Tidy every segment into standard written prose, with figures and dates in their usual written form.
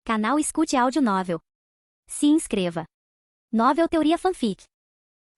Canal Escute Áudio Novel. Se inscreva. Novel Teoria Fanfic.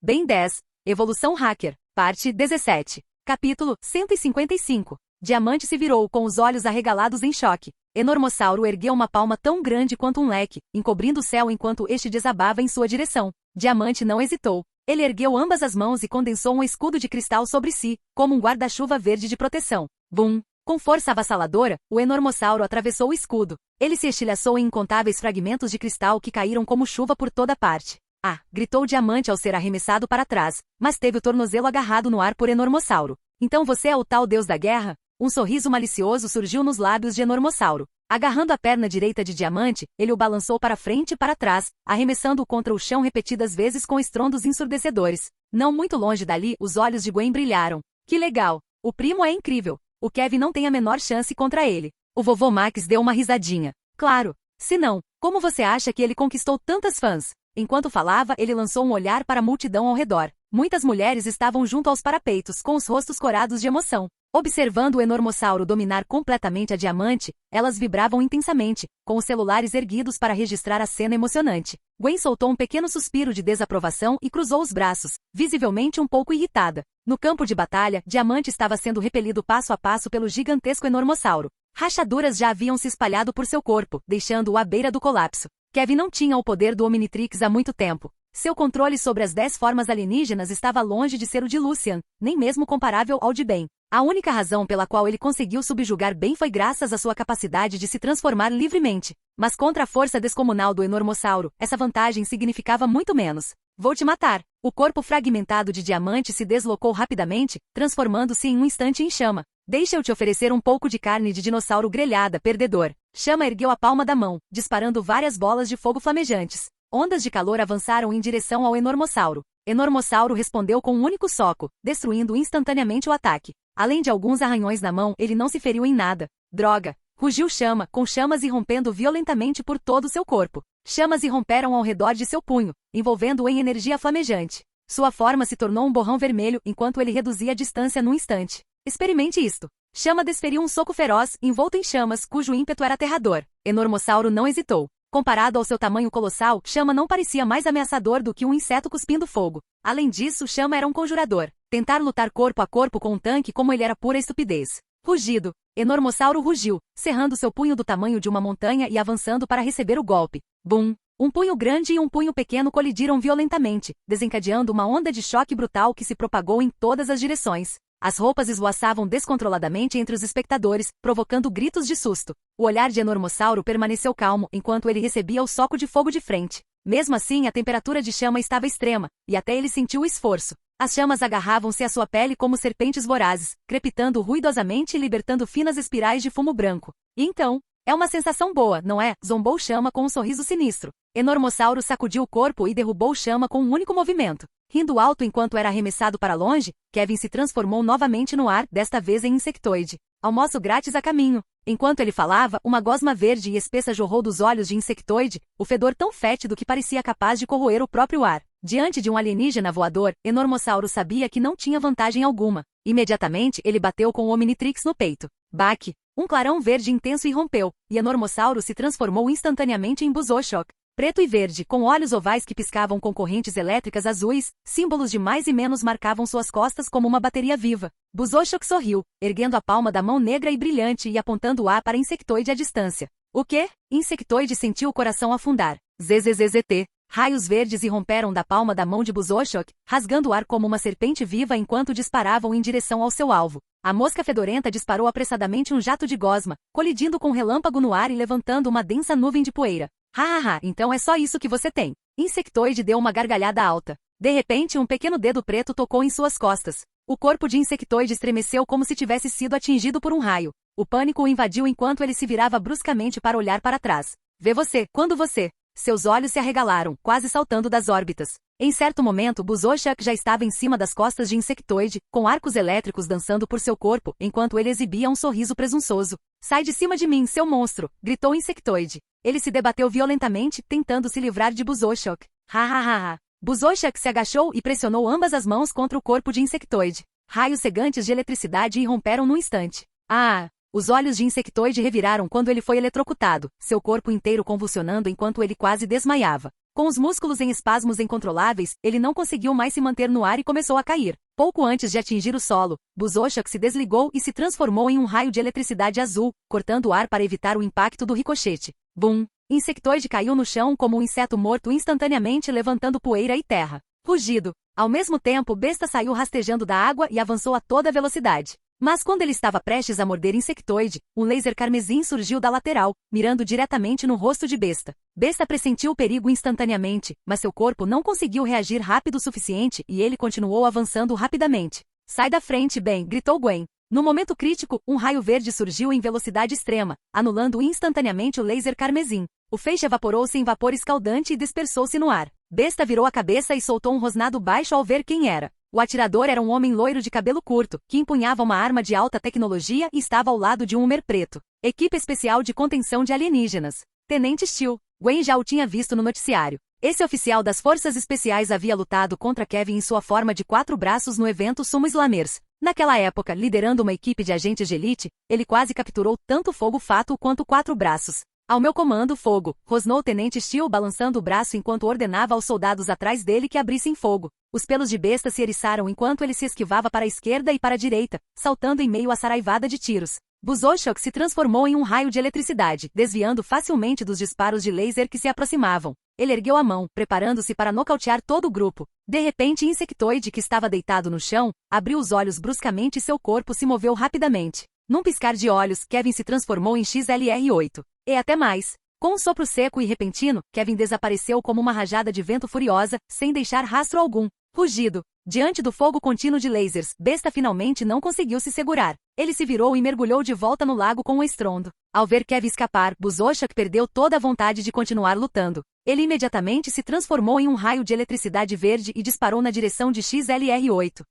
Ben 10, Evolução Hacker, parte 17. Capítulo 155. Diamante se virou com os olhos arregalados em choque. Enormossauro ergueu uma palma tão grande quanto um leque, encobrindo o céu enquanto este desabava em sua direção. Diamante não hesitou. Ele ergueu ambas as mãos e condensou um escudo de cristal sobre si, como um guarda-chuva verde de proteção. Bum! Com força avassaladora, o enormossauro atravessou o escudo. Ele se estilhaçou em incontáveis fragmentos de cristal que caíram como chuva por toda parte. Ah! Gritou Diamante ao ser arremessado para trás, mas teve o tornozelo agarrado no ar por Enormossauro. Então você é o tal deus da guerra? Um sorriso malicioso surgiu nos lábios de Enormossauro. Agarrando a perna direita de Diamante, ele o balançou para frente e para trás, arremessando-o contra o chão repetidas vezes com estrondos ensurdecedores. Não muito longe dali, os olhos de Gwen brilharam. Que legal! O primo é incrível! O Kevin não tem a menor chance contra ele. O vovô Max deu uma risadinha. Claro! Se não, como você acha que ele conquistou tantas fãs? Enquanto falava, ele lançou um olhar para a multidão ao redor. Muitas mulheres estavam junto aos parapeitos, com os rostos corados de emoção. Observando o Enormossauro dominar completamente a Diamante, elas vibravam intensamente, com os celulares erguidos para registrar a cena emocionante. Gwen soltou um pequeno suspiro de desaprovação e cruzou os braços, visivelmente um pouco irritada. No campo de batalha, Diamante estava sendo repelido passo a passo pelo gigantesco Enormossauro. Rachaduras já haviam se espalhado por seu corpo, deixando-o à beira do colapso. Kevin não tinha o poder do Omnitrix há muito tempo. Seu controle sobre as 10 formas alienígenas estava longe de ser o de Lucian, nem mesmo comparável ao de Ben. A única razão pela qual ele conseguiu subjugar Ben foi graças à sua capacidade de se transformar livremente. Mas contra a força descomunal do Enormossauro, essa vantagem significava muito menos. Vou te matar! O corpo fragmentado de Diamante se deslocou rapidamente, transformando-se em um instante em chama. Deixa eu te oferecer um pouco de carne de dinossauro grelhada, perdedor. Chama ergueu a palma da mão, disparando várias bolas de fogo flamejantes. Ondas de calor avançaram em direção ao Enormossauro. Enormossauro respondeu com um único soco, destruindo instantaneamente o ataque. Além de alguns arranhões na mão, ele não se feriu em nada. Droga! Rugiu Chama, com chamas irrompendo violentamente por todo o seu corpo. Chamas irromperam ao redor de seu punho, envolvendo-o em energia flamejante. Sua forma se tornou um borrão vermelho enquanto ele reduzia a distância num instante. Experimente isto. Chama desferiu um soco feroz, envolto em chamas, cujo ímpeto era aterrador. Enormossauro não hesitou. Comparado ao seu tamanho colossal, Chama não parecia mais ameaçador do que um inseto cuspindo fogo. Além disso, Chama era um conjurador. Tentar lutar corpo a corpo com um tanque como ele era pura estupidez. Rugido. Enormossauro rugiu, cerrando seu punho do tamanho de uma montanha e avançando para receber o golpe. Bum! Um punho grande e um punho pequeno colidiram violentamente, desencadeando uma onda de choque brutal que se propagou em todas as direções. As roupas esvoaçavam descontroladamente entre os espectadores, provocando gritos de susto. O olhar de Enormossauro permaneceu calmo enquanto ele recebia o soco de fogo de frente. Mesmo assim, a temperatura de Chama estava extrema, e até ele sentiu o esforço. As chamas agarravam-se à sua pele como serpentes vorazes, crepitando ruidosamente e libertando finas espirais de fumo branco. E então, é uma sensação boa, não é? Zombou Chama com um sorriso sinistro. Enormossauro sacudiu o corpo e derrubou Chama com um único movimento. Rindo alto enquanto era arremessado para longe, Kevin se transformou novamente no ar, desta vez em insectoide. Almoço grátis a caminho. Enquanto ele falava, uma gosma verde e espessa jorrou dos olhos de insectoide, o fedor tão fétido que parecia capaz de corroer o próprio ar. Diante de um alienígena voador, Enormossauro sabia que não tinha vantagem alguma. Imediatamente, ele bateu com o Omnitrix no peito. Baque! Um clarão verde intenso irrompeu, e Enormossauro se transformou instantaneamente em Buzoshok. Preto e verde, com olhos ovais que piscavam com correntes elétricas azuis, símbolos de mais e menos marcavam suas costas como uma bateria viva. Buzoshok sorriu, erguendo a palma da mão negra e brilhante e apontando o ar para Insectoide à distância. O quê? Insectoide sentiu o coração afundar. ZZZZT. Raios verdes irromperam da palma da mão de Buzoshok, rasgando o ar como uma serpente viva enquanto disparavam em direção ao seu alvo. A mosca fedorenta disparou apressadamente um jato de gosma, colidindo com um relâmpago no ar e levantando uma densa nuvem de poeira. Hahaha, então é só isso que você tem. Insectoide deu uma gargalhada alta. De repente, um pequeno dedo preto tocou em suas costas. O corpo de Insectoide estremeceu como se tivesse sido atingido por um raio. O pânico o invadiu enquanto ele se virava bruscamente para olhar para trás. Vê você, quando você... Seus olhos se arregalaram, quase saltando das órbitas. Em certo momento, Buzoshok já estava em cima das costas de Insectoide, com arcos elétricos dançando por seu corpo, enquanto ele exibia um sorriso presunçoso. Sai de cima de mim, seu monstro! Gritou Insectoide. Ele se debateu violentamente, tentando se livrar de Buzoshok. Hahaha! Buzoshok se agachou e pressionou ambas as mãos contra o corpo de Insectoide. Raios cegantes de eletricidade irromperam num instante. Ah! Os olhos de Insectoide reviraram quando ele foi eletrocutado, seu corpo inteiro convulsionando enquanto ele quase desmaiava. Com os músculos em espasmos incontroláveis, ele não conseguiu mais se manter no ar e começou a cair. Pouco antes de atingir o solo, Buzoshak se desligou e se transformou em um raio de eletricidade azul, cortando o ar para evitar o impacto do ricochete. Bum! Insectoide caiu no chão como um inseto morto instantaneamente, levantando poeira e terra. Rugido. Ao mesmo tempo, Besta saiu rastejando da água e avançou a toda velocidade. Mas quando ele estava prestes a morder Insectoide, um laser carmesim surgiu da lateral, mirando diretamente no rosto de Besta. Besta pressentiu o perigo instantaneamente, mas seu corpo não conseguiu reagir rápido o suficiente e ele continuou avançando rapidamente. Sai da frente, Ben! Gritou Gwen. No momento crítico, um raio verde surgiu em velocidade extrema, anulando instantaneamente o laser carmesim. O feixe evaporou-se em vapor escaldante e dispersou-se no ar. Besta virou a cabeça e soltou um rosnado baixo ao ver quem era. O atirador era um homem loiro de cabelo curto, que empunhava uma arma de alta tecnologia e estava ao lado de um Hummer preto. Equipe especial de contenção de alienígenas. Tenente Steel. Gwen já o tinha visto no noticiário. Esse oficial das forças especiais havia lutado contra Kevin em sua forma de 4 braços no evento Sumo Slamers. Naquela época, liderando uma equipe de agentes de elite, ele quase capturou tanto Fogo Fato quanto 4 braços. Ao meu comando, fogo! Rosnou o Tenente Steel balançando o braço enquanto ordenava aos soldados atrás dele que abrissem fogo. Os pelos de Besta se eriçaram enquanto ele se esquivava para a esquerda e para a direita, saltando em meio à saraivada de tiros. Buzoshak se transformou em um raio de eletricidade, desviando facilmente dos disparos de laser que se aproximavam. Ele ergueu a mão, preparando-se para nocautear todo o grupo. De repente, Insectoide, que estava deitado no chão, abriu os olhos bruscamente e seu corpo se moveu rapidamente. Num piscar de olhos, Kevin se transformou em XLR-8. E até mais. Com um sopro seco e repentino, Kevin desapareceu como uma rajada de vento furiosa, sem deixar rastro algum. Rugido. Diante do fogo contínuo de lasers, Besta finalmente não conseguiu se segurar. Ele se virou e mergulhou de volta no lago com um estrondo. Ao ver Kevin escapar, Buzoshak perdeu toda a vontade de continuar lutando. Ele imediatamente se transformou em um raio de eletricidade verde e disparou na direção de XLR-8.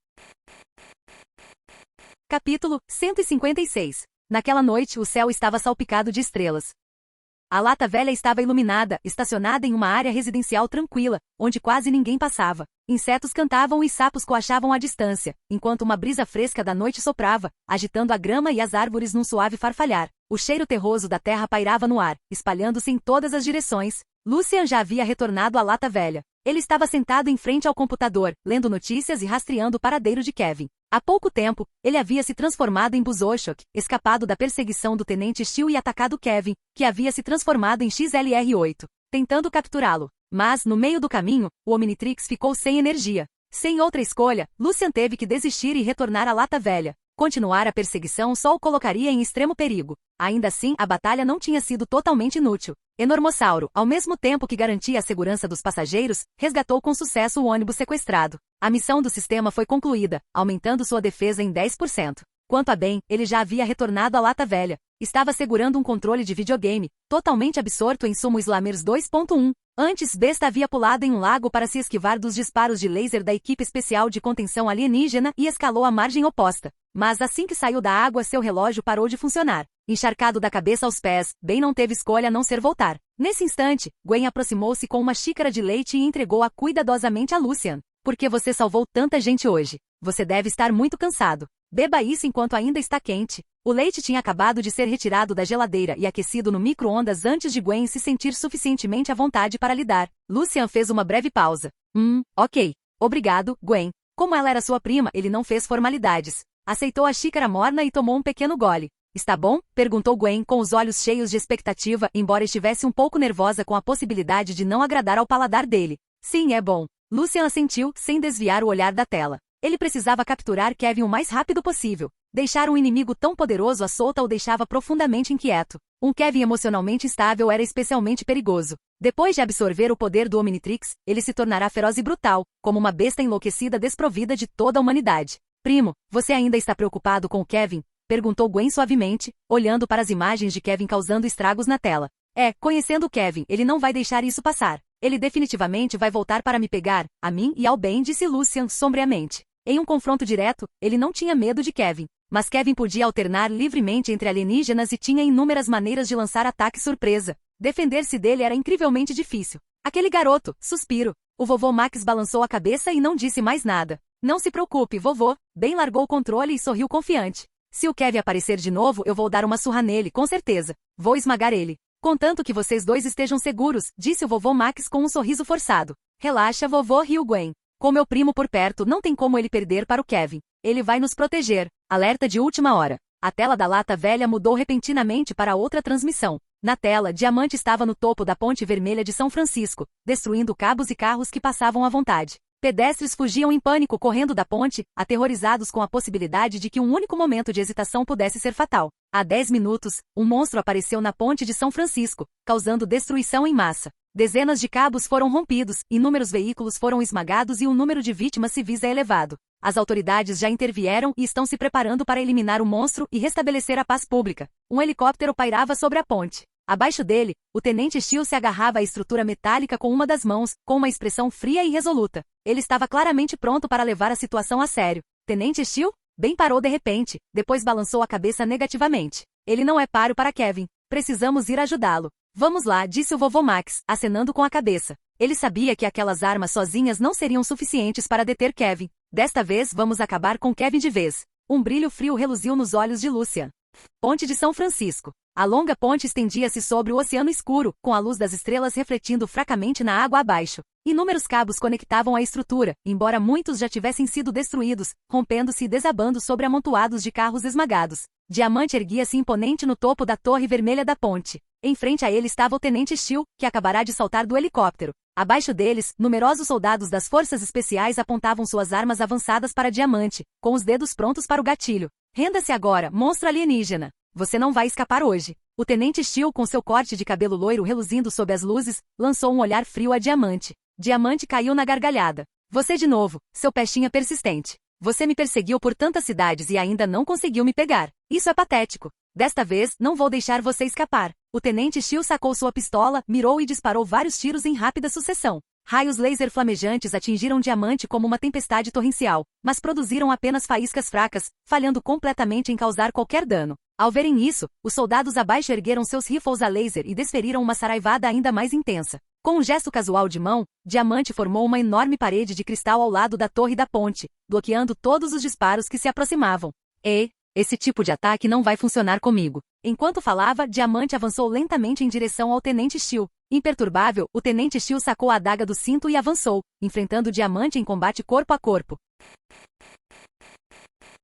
Capítulo 156. Naquela noite, o céu estava salpicado de estrelas. A Lata Velha estava iluminada, estacionada em uma área residencial tranquila, onde quase ninguém passava. Insetos cantavam e sapos coachavam à distância, enquanto uma brisa fresca da noite soprava, agitando a grama e as árvores num suave farfalhar. O cheiro terroso da terra pairava no ar, espalhando-se em todas as direções. Lucian já havia retornado à Lata Velha. Ele estava sentado em frente ao computador, lendo notícias e rastreando o paradeiro de Kevin. Há pouco tempo, ele havia se transformado em Buzoshak, escapado da perseguição do Tenente Steel e atacado Kevin, que havia se transformado em XLR-8, tentando capturá-lo. Mas, no meio do caminho, o Omnitrix ficou sem energia. Sem outra escolha, Lucian teve que desistir e retornar à Lata Velha. Continuar a perseguição só o colocaria em extremo perigo. Ainda assim, a batalha não tinha sido totalmente inútil. Enormossauro, ao mesmo tempo que garantia a segurança dos passageiros, resgatou com sucesso o ônibus sequestrado. A missão do sistema foi concluída, aumentando sua defesa em 10%. Quanto a Ben, ele já havia retornado à Lata Velha. Estava segurando um controle de videogame, totalmente absorto em Sumo Slamers 2.1. Antes, Besta havia pulado em um lago para se esquivar dos disparos de laser da equipe especial de contenção alienígena e escalou a margem oposta. Mas assim que saiu da água, seu relógio parou de funcionar. Encharcado da cabeça aos pés, Ben não teve escolha a não ser voltar. Nesse instante, Gwen aproximou-se com uma xícara de leite e entregou-a cuidadosamente a Lucian. Por que você salvou tanta gente hoje? Você deve estar muito cansado. Beba isso enquanto ainda está quente. O leite tinha acabado de ser retirado da geladeira e aquecido no micro-ondas antes de Gwen se sentir suficientemente à vontade para lhe dar. Lucian fez uma breve pausa. Ok. Obrigado, Gwen. Como ela era sua prima, ele não fez formalidades. Aceitou a xícara morna e tomou um pequeno gole. Está bom? Perguntou Gwen com os olhos cheios de expectativa, embora estivesse um pouco nervosa com a possibilidade de não agradar ao paladar dele. Sim, é bom. Lucian assentiu, sem desviar o olhar da tela. Ele precisava capturar Kevin o mais rápido possível. Deixar um inimigo tão poderoso à solta o deixava profundamente inquieto. Um Kevin emocionalmente instável era especialmente perigoso. Depois de absorver o poder do Omnitrix, ele se tornará feroz e brutal, como uma besta enlouquecida desprovida de toda a humanidade. Primo, você ainda está preocupado com o Kevin? Perguntou Gwen suavemente, olhando para as imagens de Kevin causando estragos na tela. Conhecendo o Kevin, ele não vai deixar isso passar. Ele definitivamente vai voltar para me pegar, a mim e ao Ben, disse Lucian sombriamente. Em um confronto direto, ele não tinha medo de Kevin. Mas Kevin podia alternar livremente entre alienígenas e tinha inúmeras maneiras de lançar ataque surpresa. Defender-se dele era incrivelmente difícil. Aquele garoto, suspiro. O vovô Max balançou a cabeça e não disse mais nada. Não se preocupe, vovô. Ben largou o controle e sorriu confiante. Se o Kevin aparecer de novo, eu vou dar uma surra nele, com certeza. Vou esmagar ele. Contanto que vocês dois estejam seguros, disse o vovô Max com um sorriso forçado. Relaxa, vovô, riu Gwen. Com meu primo por perto, não tem como ele perder para o Kevin. Ele vai nos proteger. Alerta de última hora. A tela da lata velha mudou repentinamente para outra transmissão. Na tela, Diamante estava no topo da Ponte Vermelha de São Francisco, destruindo cabos e carros que passavam à vontade. Pedestres fugiam em pânico correndo da ponte, aterrorizados com a possibilidade de que um único momento de hesitação pudesse ser fatal. Há 10 minutos, um monstro apareceu na ponte de São Francisco, causando destruição em massa. Dezenas de cabos foram rompidos, inúmeros veículos foram esmagados e o número de vítimas civis é elevado. As autoridades já intervieram e estão se preparando para eliminar o monstro e restabelecer a paz pública. Um helicóptero pairava sobre a ponte. Abaixo dele, o tenente Steele se agarrava à estrutura metálica com uma das mãos, com uma expressão fria e resoluta. Ele estava claramente pronto para levar a situação a sério. Tenente Steele? Ben parou de repente, depois balançou a cabeça negativamente. Ele não é páreo para Kevin. Precisamos ir ajudá-lo. Vamos lá, disse o vovô Max, acenando com a cabeça. Ele sabia que aquelas armas sozinhas não seriam suficientes para deter Kevin. Desta vez vamos acabar com Kevin de vez. Um brilho frio reluziu nos olhos de Lucian. Ponte de São Francisco. A longa ponte estendia-se sobre o oceano escuro, com a luz das estrelas refletindo fracamente na água abaixo. Inúmeros cabos conectavam a estrutura, embora muitos já tivessem sido destruídos, rompendo-se e desabando sobre amontoados de carros esmagados. Diamante erguia-se imponente no topo da torre vermelha da ponte. Em frente a ele estava o tenente Steele, que acabará de saltar do helicóptero. Abaixo deles, numerosos soldados das forças especiais apontavam suas armas avançadas para Diamante, com os dedos prontos para o gatilho. Renda-se agora, monstro alienígena. Você não vai escapar hoje. O tenente Steele, com seu corte de cabelo loiro reluzindo sob as luzes, lançou um olhar frio a Diamante. Diamante caiu na gargalhada. Você de novo, seu pechinha persistente. Você me perseguiu por tantas cidades e ainda não conseguiu me pegar. Isso é patético. Desta vez, não vou deixar você escapar. O tenente Steele sacou sua pistola, mirou e disparou vários tiros em rápida sucessão. Raios laser flamejantes atingiram Diamante como uma tempestade torrencial, mas produziram apenas faíscas fracas, falhando completamente em causar qualquer dano. Ao verem isso, os soldados abaixo ergueram seus rifles a laser e desferiram uma saraivada ainda mais intensa. Com um gesto casual de mão, Diamante formou uma enorme parede de cristal ao lado da torre da ponte, bloqueando todos os disparos que se aproximavam. Esse tipo de ataque não vai funcionar comigo. Enquanto falava, Diamante avançou lentamente em direção ao tenente Steele. Imperturbável, o tenente Steele sacou a adaga do cinto e avançou, enfrentando Diamante em combate corpo a corpo.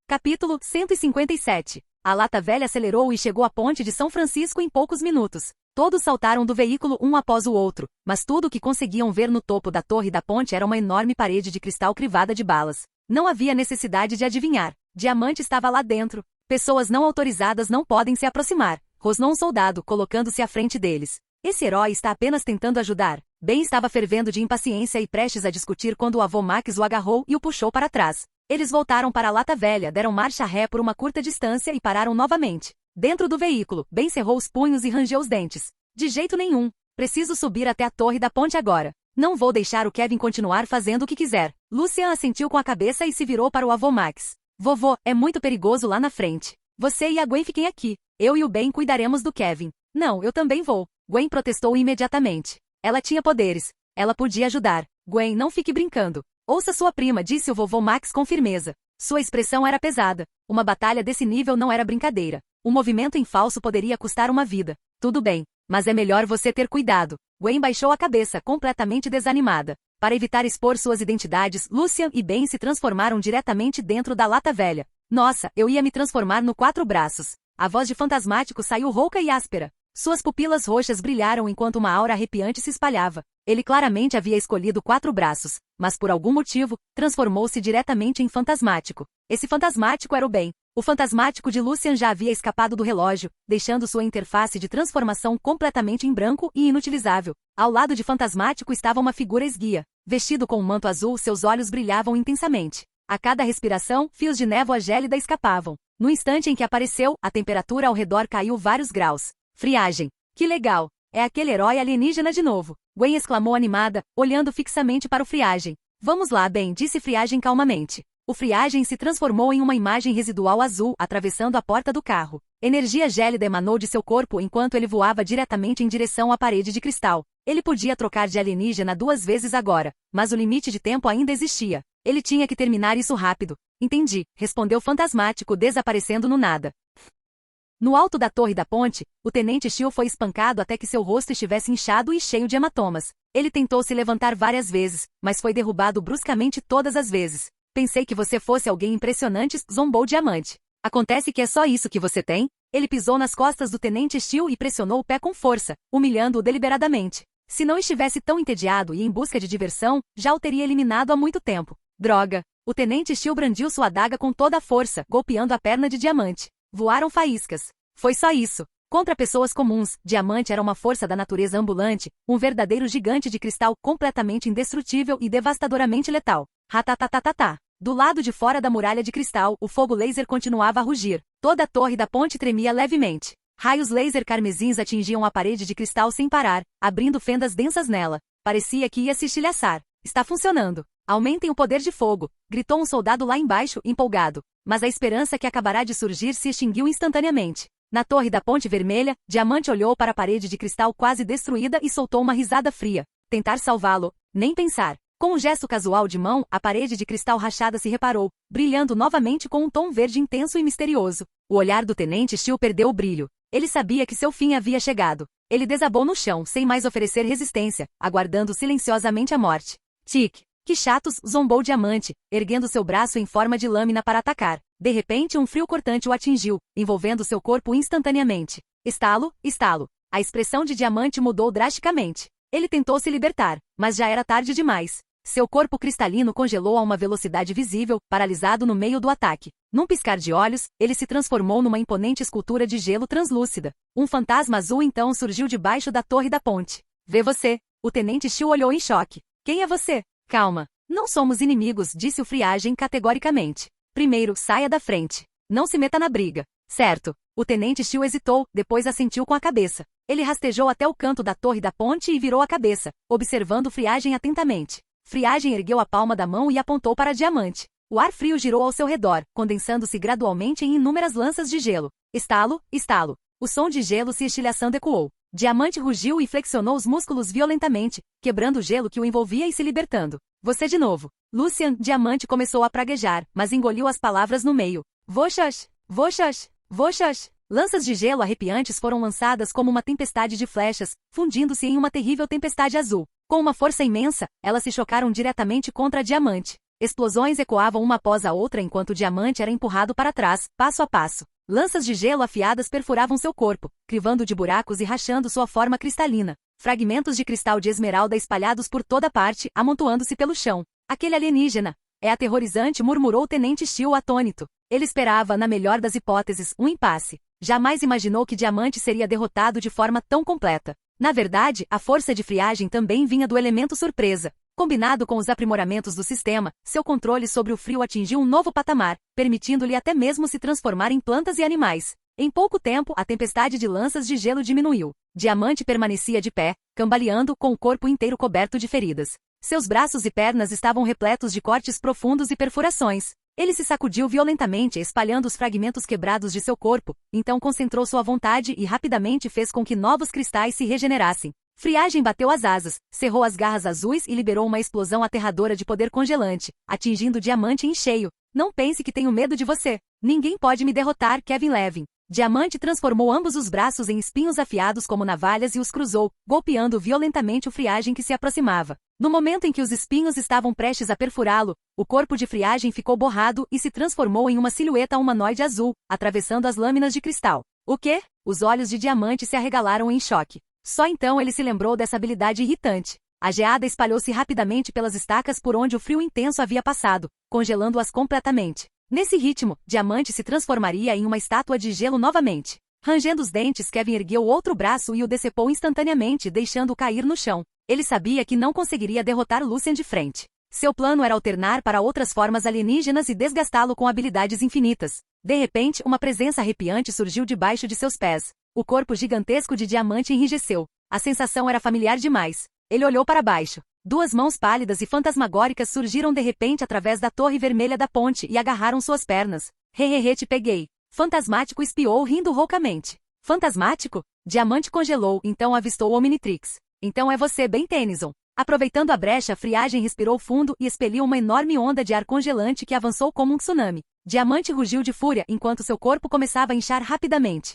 Capítulo 157. A lata velha acelerou e chegou à ponte de São Francisco em poucos minutos. Todos saltaram do veículo um após o outro, mas tudo o que conseguiam ver no topo da torre da ponte era uma enorme parede de cristal crivada de balas. Não havia necessidade de adivinhar. Diamante estava lá dentro. Pessoas não autorizadas não podem se aproximar, rosnou um soldado, colocando-se à frente deles. Esse herói está apenas tentando ajudar. Ben estava fervendo de impaciência e prestes a discutir quando o avô Max o agarrou e o puxou para trás. Eles voltaram para a lata velha, deram marcha ré por uma curta distância e pararam novamente. Dentro do veículo, Ben cerrou os punhos e rangeu os dentes. De jeito nenhum. Preciso subir até a torre da ponte agora. Não vou deixar o Kevin continuar fazendo o que quiser. Lucian assentiu com a cabeça e se virou para o avô Max. Vovô, é muito perigoso lá na frente. Você e a Gwen fiquem aqui. Eu e o Ben cuidaremos do Kevin. Não, eu também vou. Gwen protestou imediatamente. Ela tinha poderes. Ela podia ajudar. Gwen, não fique brincando. Ouça sua prima, disse o vovô Max com firmeza. Sua expressão era pesada. Uma batalha desse nível não era brincadeira. Um movimento em falso poderia custar uma vida. Tudo bem, mas é melhor você ter cuidado. Gwen baixou a cabeça, completamente desanimada. Para evitar expor suas identidades, Lucian e Ben se transformaram diretamente dentro da lata velha. Nossa, eu ia me transformar no Quatro Braços. A voz de Fantasmático saiu rouca e áspera. Suas pupilas roxas brilharam enquanto uma aura arrepiante se espalhava. Ele claramente havia escolhido Quatro Braços, mas por algum motivo, transformou-se diretamente em Fantasmático. Esse Fantasmático era o Ben. O Fantasmático de Lucian já havia escapado do relógio, deixando sua interface de transformação completamente em branco e inutilizável. Ao lado de Fantasmático estava uma figura esguia. Vestido com um manto azul, seus olhos brilhavam intensamente. A cada respiração, fios de névoa gélida escapavam. No instante em que apareceu, a temperatura ao redor caiu vários graus. Friagem. Que legal! É aquele herói alienígena de novo. Gwen exclamou animada, olhando fixamente para o Friagem. Vamos lá, Ben, disse Friagem calmamente. O Friagem se transformou em uma imagem residual azul, atravessando a porta do carro. Energia gélida emanou de seu corpo enquanto ele voava diretamente em direção à parede de cristal. Ele podia trocar de alienígena 2 vezes agora, mas o limite de tempo ainda existia. Ele tinha que terminar isso rápido. Entendi, respondeu Fantasmático, desaparecendo no nada. No alto da torre da ponte, o Tenente Steel foi espancado até que seu rosto estivesse inchado e cheio de hematomas. Ele tentou se levantar várias vezes, mas foi derrubado bruscamente todas as vezes. Pensei que você fosse alguém impressionante, zombou Diamante. Acontece que é só isso que você tem? Ele pisou nas costas do Tenente Steel e pressionou o pé com força, humilhando-o deliberadamente. Se não estivesse tão entediado e em busca de diversão, já o teria eliminado há muito tempo. Droga! O Tenente Steel brandiu sua adaga com toda a força, golpeando a perna de Diamante. Voaram faíscas. Foi só isso. Contra pessoas comuns, Diamante era uma força da natureza ambulante, um verdadeiro gigante de cristal completamente indestrutível e devastadoramente letal. Ratatatatá. Do lado de fora da muralha de cristal, o fogo laser continuava a rugir. Toda a torre da ponte tremia levemente. Raios laser carmesins atingiam a parede de cristal sem parar, abrindo fendas densas nela. Parecia que ia se estilhaçar. Está funcionando. Aumentem o poder de fogo, gritou um soldado lá embaixo, empolgado. Mas a esperança que acabará de surgir se extinguiu instantaneamente. Na torre da Ponte Vermelha, Diamante olhou para a parede de cristal quase destruída e soltou uma risada fria. Tentar salvá-lo? Nem pensar. Com um gesto casual de mão, a parede de cristal rachada se reparou, brilhando novamente com um tom verde intenso e misterioso. O olhar do Tenente Steel perdeu o brilho. Ele sabia que seu fim havia chegado. Ele desabou no chão, sem mais oferecer resistência, aguardando silenciosamente a morte. Tic! Que chatos, zombou Diamante, erguendo seu braço em forma de lâmina para atacar. De repente um frio cortante o atingiu, envolvendo seu corpo instantaneamente. Estalo, estalo. A expressão de Diamante mudou drasticamente. Ele tentou se libertar, mas já era tarde demais. Seu corpo cristalino congelou a uma velocidade visível, paralisado no meio do ataque. Num piscar de olhos, ele se transformou numa imponente escultura de gelo translúcida. Um fantasma azul então surgiu debaixo da torre da ponte. Vê você. O Tenente Steel olhou em choque. Quem é você? Calma. Não somos inimigos, disse o Friagem categoricamente. Primeiro, saia da frente. Não se meta na briga. Certo. O Tenente Steel hesitou, depois assentiu com a cabeça. Ele rastejou até o canto da torre da ponte e virou a cabeça, observando Friagem atentamente. Friagem ergueu a palma da mão e apontou para Diamante. O ar frio girou ao seu redor, condensando-se gradualmente em inúmeras lanças de gelo. Estalo, estalo. O som de gelo se estilhaçando ecoou. Diamante rugiu e flexionou os músculos violentamente, quebrando o gelo que o envolvia e se libertando. Você de novo. Lucian, Diamante começou a praguejar, mas engoliu as palavras no meio. Voxas, voxas, voxas. Lanças de gelo arrepiantes foram lançadas como uma tempestade de flechas, fundindo-se em uma terrível tempestade azul. Com uma força imensa, elas se chocaram diretamente contra Diamante. Explosões ecoavam uma após a outra enquanto Diamante era empurrado para trás, passo a passo. Lanças de gelo afiadas perfuravam seu corpo, crivando de buracos e rachando sua forma cristalina. Fragmentos de cristal de esmeralda espalhados por toda parte, amontoando-se pelo chão. Aquele alienígena. É aterrorizante, murmurou o Tenente Steel atônito. Ele esperava, na melhor das hipóteses, um impasse. Jamais imaginou que Diamante seria derrotado de forma tão completa. Na verdade, a força de Friagem também vinha do elemento surpresa. Combinado com os aprimoramentos do sistema, seu controle sobre o frio atingiu um novo patamar, permitindo-lhe até mesmo se transformar em plantas e animais. Em pouco tempo, a tempestade de lanças de gelo diminuiu. Diamante permanecia de pé, cambaleando, com o corpo inteiro coberto de feridas. Seus braços e pernas estavam repletos de cortes profundos e perfurações. Ele se sacudiu violentamente, espalhando os fragmentos quebrados de seu corpo, então concentrou sua vontade e rapidamente fez com que novos cristais se regenerassem. Friagem bateu as asas, cerrou as garras azuis e liberou uma explosão aterradora de poder congelante, atingindo Diamante em cheio. Não pense que tenho medo de você. Ninguém pode me derrotar, Kevin Levin. Diamante transformou ambos os braços em espinhos afiados como navalhas e os cruzou, golpeando violentamente o Friagem que se aproximava. No momento em que os espinhos estavam prestes a perfurá-lo, o corpo de Friagem ficou borrado e se transformou em uma silhueta humanoide azul, atravessando as lâminas de cristal. O quê? Os olhos de Diamante se arregalaram em choque. Só então ele se lembrou dessa habilidade irritante. A geada espalhou-se rapidamente pelas estacas por onde o frio intenso havia passado, congelando-as completamente. Nesse ritmo, Diamante se transformaria em uma estátua de gelo novamente. Rangendo os dentes, Kevin ergueu outro braço e o decepou instantaneamente, deixando-o cair no chão. Ele sabia que não conseguiria derrotar Lucian de frente. Seu plano era alternar para outras formas alienígenas e desgastá-lo com habilidades infinitas. De repente, uma presença arrepiante surgiu debaixo de seus pés. O corpo gigantesco de Diamante enrijeceu. A sensação era familiar demais. Ele olhou para baixo. Duas mãos pálidas e fantasmagóricas surgiram de repente através da torre vermelha da ponte e agarraram suas pernas. Hehehe, te peguei. Fantasmático espiou rindo roucamente. Fantasmático? Diamante congelou, então avistou o Omnitrix. Então é você, Ben Tennyson. Aproveitando a brecha, a friagem respirou fundo e expeliu uma enorme onda de ar congelante que avançou como um tsunami. Diamante rugiu de fúria enquanto seu corpo começava a inchar rapidamente.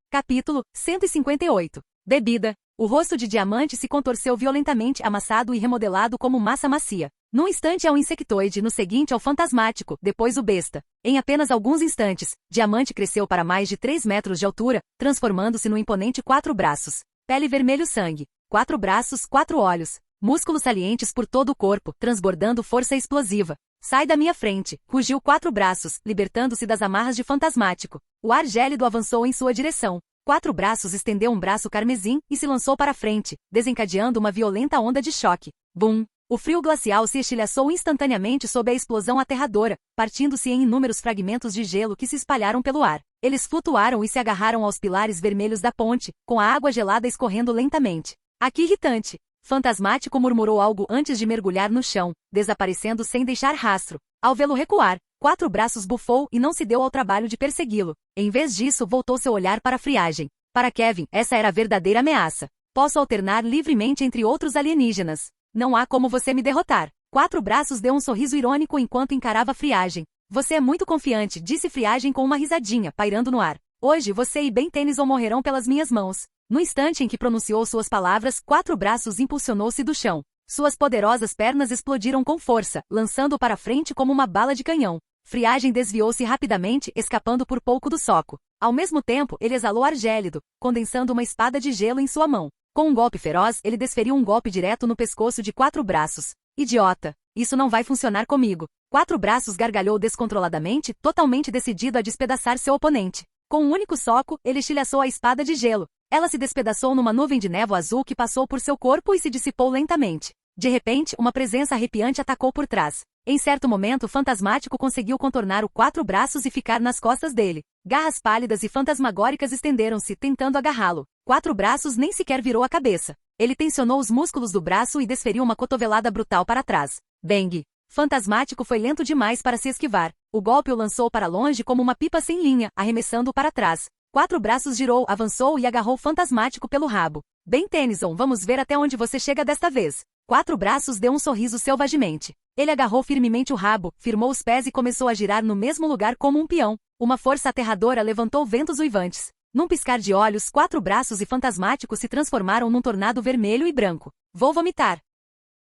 Capítulo 158. Bebida. O rosto de Diamante se contorceu violentamente, amassado e remodelado como massa macia. Num instante é o insectoide, no seguinte é o fantasmático, depois o besta. Em apenas alguns instantes, Diamante cresceu para mais de 3 metros de altura, transformando-se no imponente 4 braços. Pele vermelho sangue. 4 braços, 4 olhos. Músculos salientes por todo o corpo, transbordando força explosiva. Sai da minha frente, rugiu 4 braços, libertando-se das amarras de fantasmático. O ar gélido avançou em sua direção. 4 braços estendeu um braço carmesim e se lançou para frente, desencadeando uma violenta onda de choque. Bum! O frio glacial se estilhaçou instantaneamente sob a explosão aterradora, partindo-se em inúmeros fragmentos de gelo que se espalharam pelo ar. Eles flutuaram e se agarraram aos pilares vermelhos da ponte, com a água gelada escorrendo lentamente. Ah, que irritante! Fantasmático murmurou algo antes de mergulhar no chão, desaparecendo sem deixar rastro. Ao vê-lo recuar, 4 braços bufou e não se deu ao trabalho de persegui-lo. Em vez disso, voltou seu olhar para a friagem. Para Kevin, essa era a verdadeira ameaça. Posso alternar livremente entre outros alienígenas. Não há como você me derrotar. 4 braços deu um sorriso irônico enquanto encarava a friagem. Você é muito confiante, disse friagem com uma risadinha, pairando no ar. Hoje você e Ben Tennyson morrerão pelas minhas mãos. No instante em que pronunciou suas palavras, 4 braços impulsionou-se do chão. Suas poderosas pernas explodiram com força, lançando-o para frente como uma bala de canhão. Friagem desviou-se rapidamente, escapando por pouco do soco. Ao mesmo tempo, ele exalou ar gélido, condensando uma espada de gelo em sua mão. Com um golpe feroz, ele desferiu um golpe direto no pescoço de 4 braços. Idiota! Isso não vai funcionar comigo. 4 braços gargalhou descontroladamente, totalmente decidido a despedaçar seu oponente. Com um único soco, ele estilhaçou a espada de gelo. Ela se despedaçou numa nuvem de névoa azul que passou por seu corpo e se dissipou lentamente. De repente, uma presença arrepiante atacou por trás. Em certo momento, o fantasmático conseguiu contornar o 4 braços e ficar nas costas dele. Garras pálidas e fantasmagóricas estenderam-se, tentando agarrá-lo. 4 braços nem sequer virou a cabeça. Ele tensionou os músculos do braço e desferiu uma cotovelada brutal para trás. Bang! Fantasmático foi lento demais para se esquivar. O golpe o lançou para longe como uma pipa sem linha, arremessando-o para trás. 4 braços girou, avançou e agarrou Fantasmático pelo rabo. Ben Tennyson, vamos ver até onde você chega desta vez. 4 braços deu um sorriso selvagemente. Ele agarrou firmemente o rabo, firmou os pés e começou a girar no mesmo lugar como um peão. Uma força aterradora levantou ventos uivantes. Num piscar de olhos, 4 braços e Fantasmático se transformaram num tornado vermelho e branco. Vou vomitar.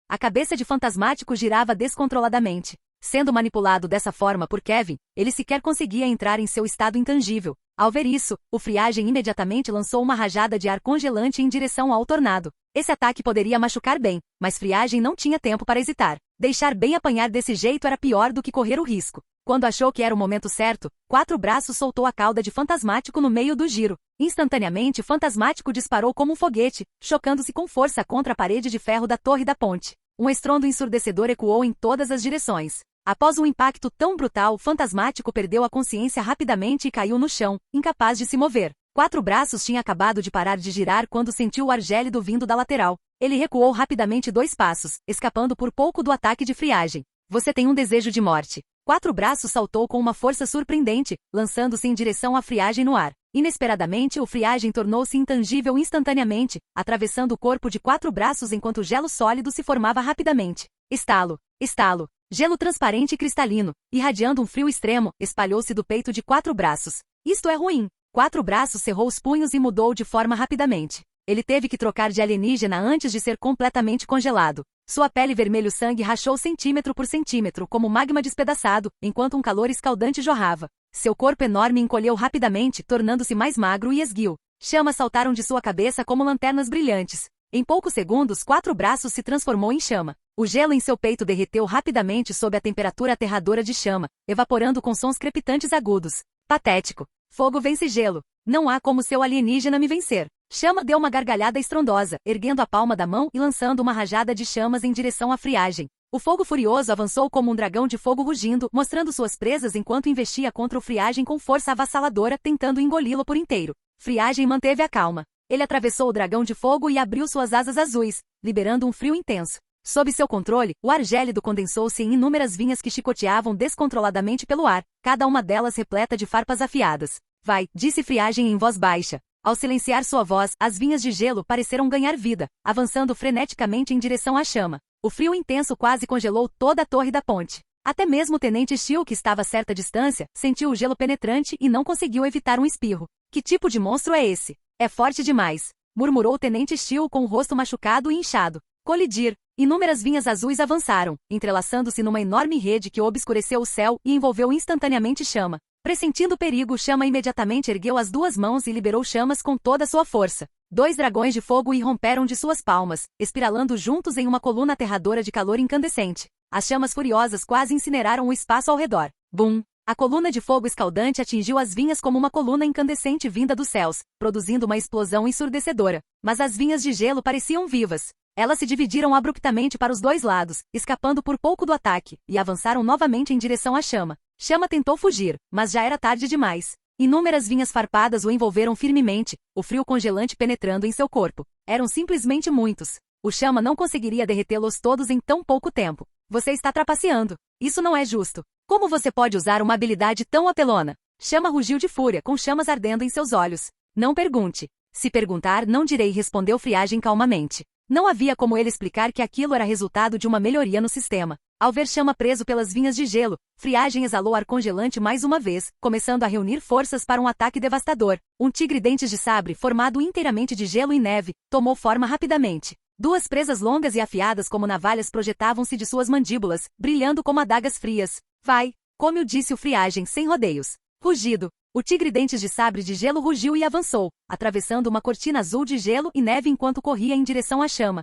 A cabeça de Fantasmático girava descontroladamente. Sendo manipulado dessa forma por Kevin, ele sequer conseguia entrar em seu estado intangível. Ao ver isso, o Friagem imediatamente lançou uma rajada de ar congelante em direção ao tornado. Esse ataque poderia machucar Ben, mas Friagem não tinha tempo para hesitar. Deixar Ben apanhar desse jeito era pior do que correr o risco. Quando achou que era o momento certo, 4 braços soltou a cauda de Fantasmático no meio do giro. Instantaneamente, Fantasmático disparou como um foguete, chocando-se com força contra a parede de ferro da torre da ponte. Um estrondo ensurdecedor ecoou em todas as direções. Após um impacto tão brutal, o Fantasmático perdeu a consciência rapidamente e caiu no chão, incapaz de se mover. 4 braços tinha acabado de parar de girar quando sentiu o ar gélido vindo da lateral. Ele recuou rapidamente 2 passos, escapando por pouco do ataque de Friagem. Você tem um desejo de morte. 4 braços saltou com uma força surpreendente, lançando-se em direção à Friagem no ar. Inesperadamente, o Friagem tornou-se intangível instantaneamente, atravessando o corpo de 4 braços enquanto o gelo sólido se formava rapidamente. Estalo, estalo. Gelo transparente e cristalino, irradiando um frio extremo, espalhou-se do peito de 4 braços. Isto é ruim. 4 braços cerrou os punhos e mudou de forma rapidamente. Ele teve que trocar de alienígena antes de ser completamente congelado. Sua pele vermelho sangue rachou centímetro por centímetro como magma despedaçado, enquanto um calor escaldante jorrava. Seu corpo enorme encolheu rapidamente, tornando-se mais magro e esguio. Chamas saltaram de sua cabeça como lanternas brilhantes. Em poucos segundos, 4 braços se transformou em chama. O gelo em seu peito derreteu rapidamente sob a temperatura aterradora de chama, evaporando com sons crepitantes agudos. Patético. Fogo vence gelo. Não há como seu alienígena me vencer. Chama deu uma gargalhada estrondosa, erguendo a palma da mão e lançando uma rajada de chamas em direção à Friagem. O fogo furioso avançou como um dragão de fogo rugindo, mostrando suas presas enquanto investia contra o Friagem com força avassaladora, tentando engoli-lo por inteiro. Friagem manteve a calma. Ele atravessou o dragão de fogo e abriu suas asas azuis, liberando um frio intenso. Sob seu controle, o ar gélido condensou-se em inúmeras vinhas que chicoteavam descontroladamente pelo ar, cada uma delas repleta de farpas afiadas. Vai, disse Friagem em voz baixa. Ao silenciar sua voz, as vinhas de gelo pareceram ganhar vida, avançando freneticamente em direção à chama. O frio intenso quase congelou toda a torre da ponte. Até mesmo o tenente Steel, que estava a certa distância, sentiu o gelo penetrante e não conseguiu evitar um espirro. Que tipo de monstro é esse? É forte demais, murmurou o tenente Steel com o rosto machucado e inchado. Colidir. Inúmeras vinhas azuis avançaram, entrelaçando-se numa enorme rede que obscureceu o céu e envolveu instantaneamente Chama. Pressentindo o perigo, Chama imediatamente ergueu as duas mãos e liberou chamas com toda a sua força. 2 dragões de fogo irromperam de suas palmas, espiralando juntos em uma coluna aterradora de calor incandescente. As chamas furiosas quase incineraram o espaço ao redor. Bum! A coluna de fogo escaldante atingiu as vinhas como uma coluna incandescente vinda dos céus, produzindo uma explosão ensurdecedora. Mas as vinhas de gelo pareciam vivas. Elas se dividiram abruptamente para os 2 lados, escapando por pouco do ataque, e avançaram novamente em direção à chama. Chama tentou fugir, mas já era tarde demais. Inúmeras vinhas farpadas o envolveram firmemente, o frio congelante penetrando em seu corpo. Eram simplesmente muitos. O Chama não conseguiria derretê-los todos em tão pouco tempo. Você está trapaceando. Isso não é justo. Como você pode usar uma habilidade tão apelona? Chama rugiu de fúria, com chamas ardendo em seus olhos. Não pergunte. Se perguntar, não direi, respondeu Friagem calmamente. Não havia como ele explicar que aquilo era resultado de uma melhoria no sistema. Ao ver Chama preso pelas vinhas de gelo, Friagem exalou ar congelante mais uma vez, começando a reunir forças para um ataque devastador. Um tigre dentes de sabre, formado inteiramente de gelo e neve, tomou forma rapidamente. 2 presas longas e afiadas como navalhas projetavam-se de suas mandíbulas, brilhando como adagas frias. Vai! Como disse o Friagem, sem rodeios. Rugido. O tigre dentes de sabre de gelo rugiu e avançou, atravessando uma cortina azul de gelo e neve enquanto corria em direção à chama.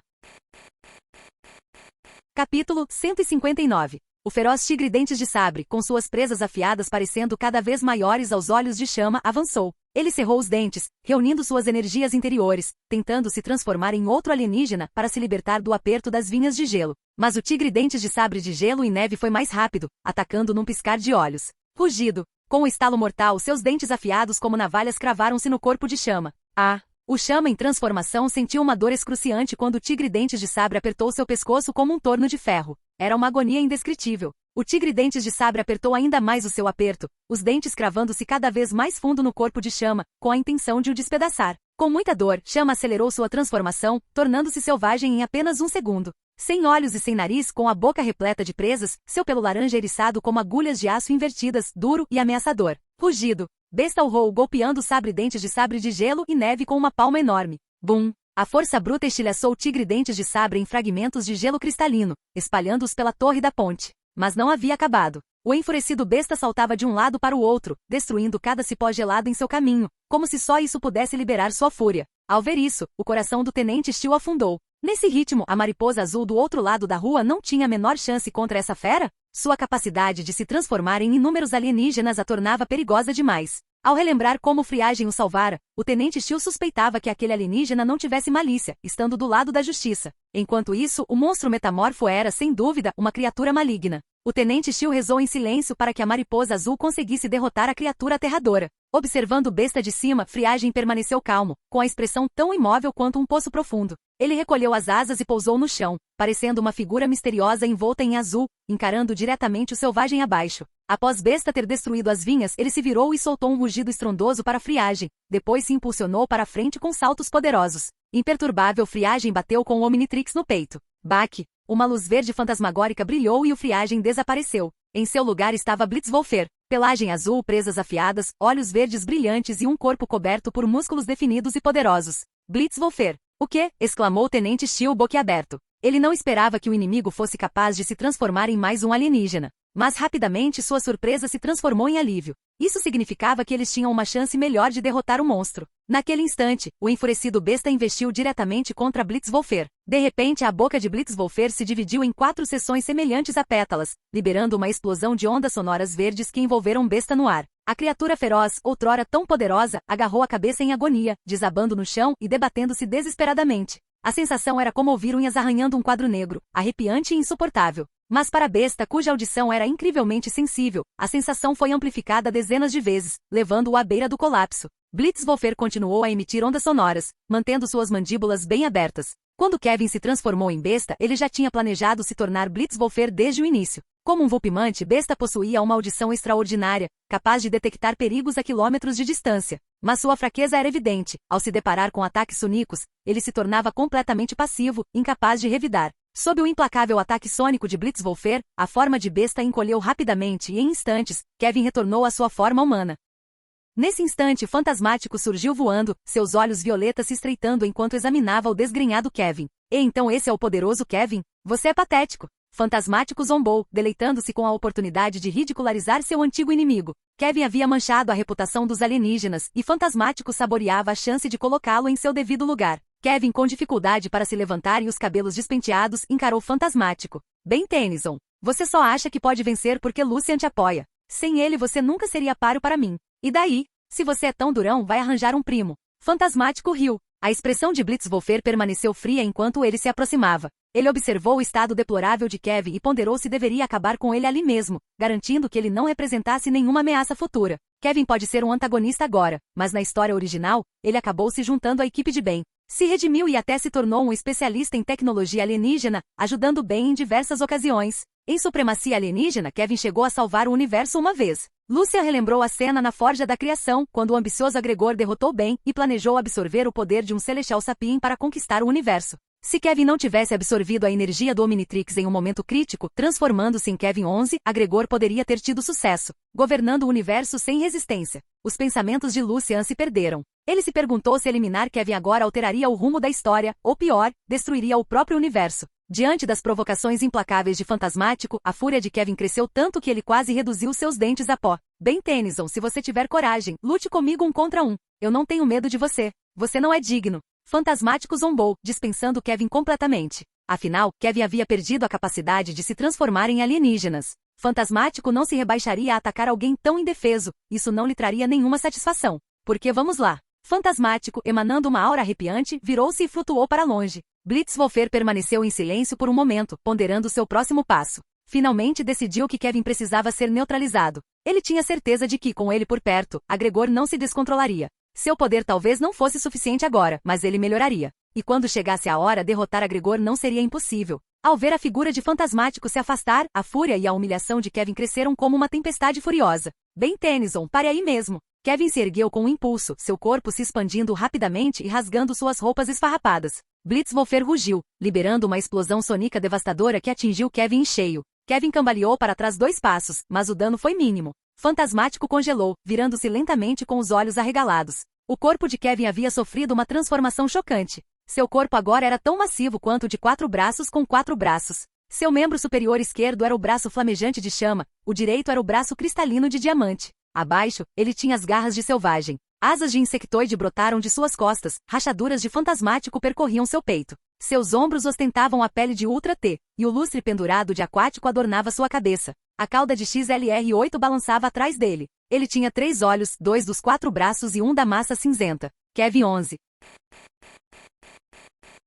Capítulo 159. O feroz tigre dentes de sabre, com suas presas afiadas parecendo cada vez maiores aos olhos de Chama, avançou. Ele cerrou os dentes, reunindo suas energias interiores, tentando se transformar em outro alienígena para se libertar do aperto das vinhas de gelo. Mas o tigre dentes de sabre de gelo e neve foi mais rápido, atacando num piscar de olhos. Rugido. Com um estalo mortal, seus dentes afiados como navalhas cravaram-se no corpo de Chama. Ah! O Chama em transformação sentiu uma dor excruciante quando o tigre dentes de sabre apertou seu pescoço como um torno de ferro. Era uma agonia indescritível. O tigre dentes de sabre apertou ainda mais o seu aperto, os dentes cravando-se cada vez mais fundo no corpo de Chama, com a intenção de o despedaçar. Com muita dor, Chama acelerou sua transformação, tornando-se selvagem em apenas 1 segundo. Sem olhos e sem nariz, com a boca repleta de presas, seu pelo laranja eriçado como agulhas de aço invertidas, duro e ameaçador. Rugido. Besta urrou, golpeando o sabre dentes de sabre de gelo e neve com uma palma enorme. Bum! A força bruta estilhaçou o tigre dentes de sabre em fragmentos de gelo cristalino, espalhando-os pela torre da ponte. Mas não havia acabado. O enfurecido besta saltava de um lado para o outro, destruindo cada cipó gelado em seu caminho, como se só isso pudesse liberar sua fúria. Ao ver isso, o coração do tenente Steel afundou. Nesse ritmo, a mariposa azul do outro lado da rua não tinha a menor chance contra essa fera? Sua capacidade de se transformar em inúmeros alienígenas a tornava perigosa demais. Ao relembrar como Friagem o salvara, o tenente Steel suspeitava que aquele alienígena não tivesse malícia, estando do lado da justiça. Enquanto isso, o monstro metamorfo era, sem dúvida, uma criatura maligna. O tenente Steel rezou em silêncio para que a mariposa azul conseguisse derrotar a criatura aterradora. Observando o besta de cima, Friagem permaneceu calmo, com a expressão tão imóvel quanto um poço profundo. Ele recolheu as asas e pousou no chão, parecendo uma figura misteriosa envolta em azul, encarando diretamente o selvagem abaixo. Após besta ter destruído as vinhas, ele se virou e soltou um rugido estrondoso para Friagem, depois se impulsionou para a frente com saltos poderosos. Imperturbável, Friagem bateu com o Omnitrix no peito. Baque! Uma luz verde fantasmagórica brilhou e o Friagem desapareceu. Em seu lugar estava Blitzwolfer, pelagem azul, presas afiadas, olhos verdes brilhantes e um corpo coberto por músculos definidos e poderosos. Blitzwolfer! O quê? Exclamou o tenente Steel boquiaberto. Ele não esperava que o inimigo fosse capaz de se transformar em mais um alienígena. Mas rapidamente sua surpresa se transformou em alívio. Isso significava que eles tinham uma chance melhor de derrotar o monstro. Naquele instante, o enfurecido besta investiu diretamente contra Blitzwolfer. De repente, a boca de Blitzwolfer se dividiu em 4 seções semelhantes a pétalas, liberando uma explosão de ondas sonoras verdes que envolveram besta no ar. A criatura feroz, outrora tão poderosa, agarrou a cabeça em agonia, desabando no chão e debatendo-se desesperadamente. A sensação era como ouvir unhas arranhando um quadro negro, arrepiante e insuportável. Mas para a besta, cuja audição era incrivelmente sensível, a sensação foi amplificada dezenas de vezes, levando-o à beira do colapso. Blitzwolfer continuou a emitir ondas sonoras, mantendo suas mandíbulas bem abertas. Quando Kevin se transformou em besta, ele já tinha planejado se tornar Blitzwolfer desde o início. Como um vulpimante, Besta possuía uma audição extraordinária, capaz de detectar perigos a quilômetros de distância. Mas sua fraqueza era evidente. Ao se deparar com ataques sônicos, ele se tornava completamente passivo, incapaz de revidar. Sob o implacável ataque sônico de Blitzwolfer, a forma de Besta encolheu rapidamente e em instantes, Kevin retornou à sua forma humana. Nesse instante, Fantasmático surgiu voando, seus olhos violetas se estreitando enquanto examinava o desgrenhado Kevin. E então esse é o poderoso Kevin? Você é patético. Fantasmático zombou, deleitando-se com a oportunidade de ridicularizar seu antigo inimigo. Kevin havia manchado a reputação dos alienígenas, e Fantasmático saboreava a chance de colocá-lo em seu devido lugar. Kevin, com dificuldade para se levantar e os cabelos despenteados, encarou Fantasmático. Bem, Tennyson, você só acha que pode vencer porque Lucian te apoia. Sem ele você nunca seria páreo para mim. E daí? Se você é tão durão, vai arranjar um primo. Fantasmático riu. A expressão de Blitzwolfer permaneceu fria enquanto ele se aproximava. Ele observou o estado deplorável de Kevin e ponderou se deveria acabar com ele ali mesmo, garantindo que ele não representasse nenhuma ameaça futura. Kevin pode ser um antagonista agora, mas na história original, ele acabou se juntando à equipe de Ben. Se redimiu e até se tornou um especialista em tecnologia alienígena, ajudando Ben em diversas ocasiões. Em Supremacia Alienígena, Kevin chegou a salvar o universo uma vez. Lucian relembrou a cena na Forja da Criação, quando o ambicioso agregor derrotou Ben e planejou absorver o poder de um Celestial Sapien para conquistar o universo. Se Kevin não tivesse absorvido a energia do Omnitrix em um momento crítico, transformando-se em Kevin 11, agregor poderia ter tido sucesso, governando o universo sem resistência. Os pensamentos de Lucian se perderam. Ele se perguntou se eliminar Kevin agora alteraria o rumo da história, ou pior, destruiria o próprio universo. Diante das provocações implacáveis de Fantasmático, a fúria de Kevin cresceu tanto que ele quase reduziu seus dentes a pó. Bem, Tennyson, se você tiver coragem, lute comigo 1 contra 1. Eu não tenho medo de você. Você não é digno. Fantasmático zombou, dispensando Kevin completamente. Afinal, Kevin havia perdido a capacidade de se transformar em alienígenas. Fantasmático não se rebaixaria a atacar alguém tão indefeso, isso não lhe traria nenhuma satisfação. Porque vamos lá. Fantasmático, emanando uma aura arrepiante, virou-se e flutuou para longe. Blitzwolfer permaneceu em silêncio por um momento, ponderando seu próximo passo. Finalmente decidiu que Kevin precisava ser neutralizado. Ele tinha certeza de que, com ele por perto, agregor não se descontrolaria. Seu poder talvez não fosse suficiente agora, mas ele melhoraria. E quando chegasse a hora, derrotar agregor não seria impossível. Ao ver a figura de Fantasmático se afastar, a fúria e a humilhação de Kevin cresceram como uma tempestade furiosa. Bem, Tennyson, pare aí mesmo. Kevin se ergueu com um impulso, seu corpo se expandindo rapidamente e rasgando suas roupas esfarrapadas. Blitzwolfer rugiu, liberando uma explosão sônica devastadora que atingiu Kevin em cheio. Kevin cambaleou para trás 2 passos, mas o dano foi mínimo. Fantasmático congelou, virando-se lentamente com os olhos arregalados. O corpo de Kevin havia sofrido uma transformação chocante. Seu corpo agora era tão massivo quanto de 4 braços com 4 braços. Seu membro superior esquerdo era o braço flamejante de chama, o direito era o braço cristalino de diamante. Abaixo, ele tinha as garras de selvagem. Asas de insectoide brotaram de suas costas, rachaduras de Fantasmático percorriam seu peito. Seus ombros ostentavam a pele de Ultra T, e o lustre pendurado de aquático adornava sua cabeça. A cauda de XLR-8 balançava atrás dele. Ele tinha 3 olhos, 2 dos 4 braços e 1 da massa cinzenta. Kevin 11.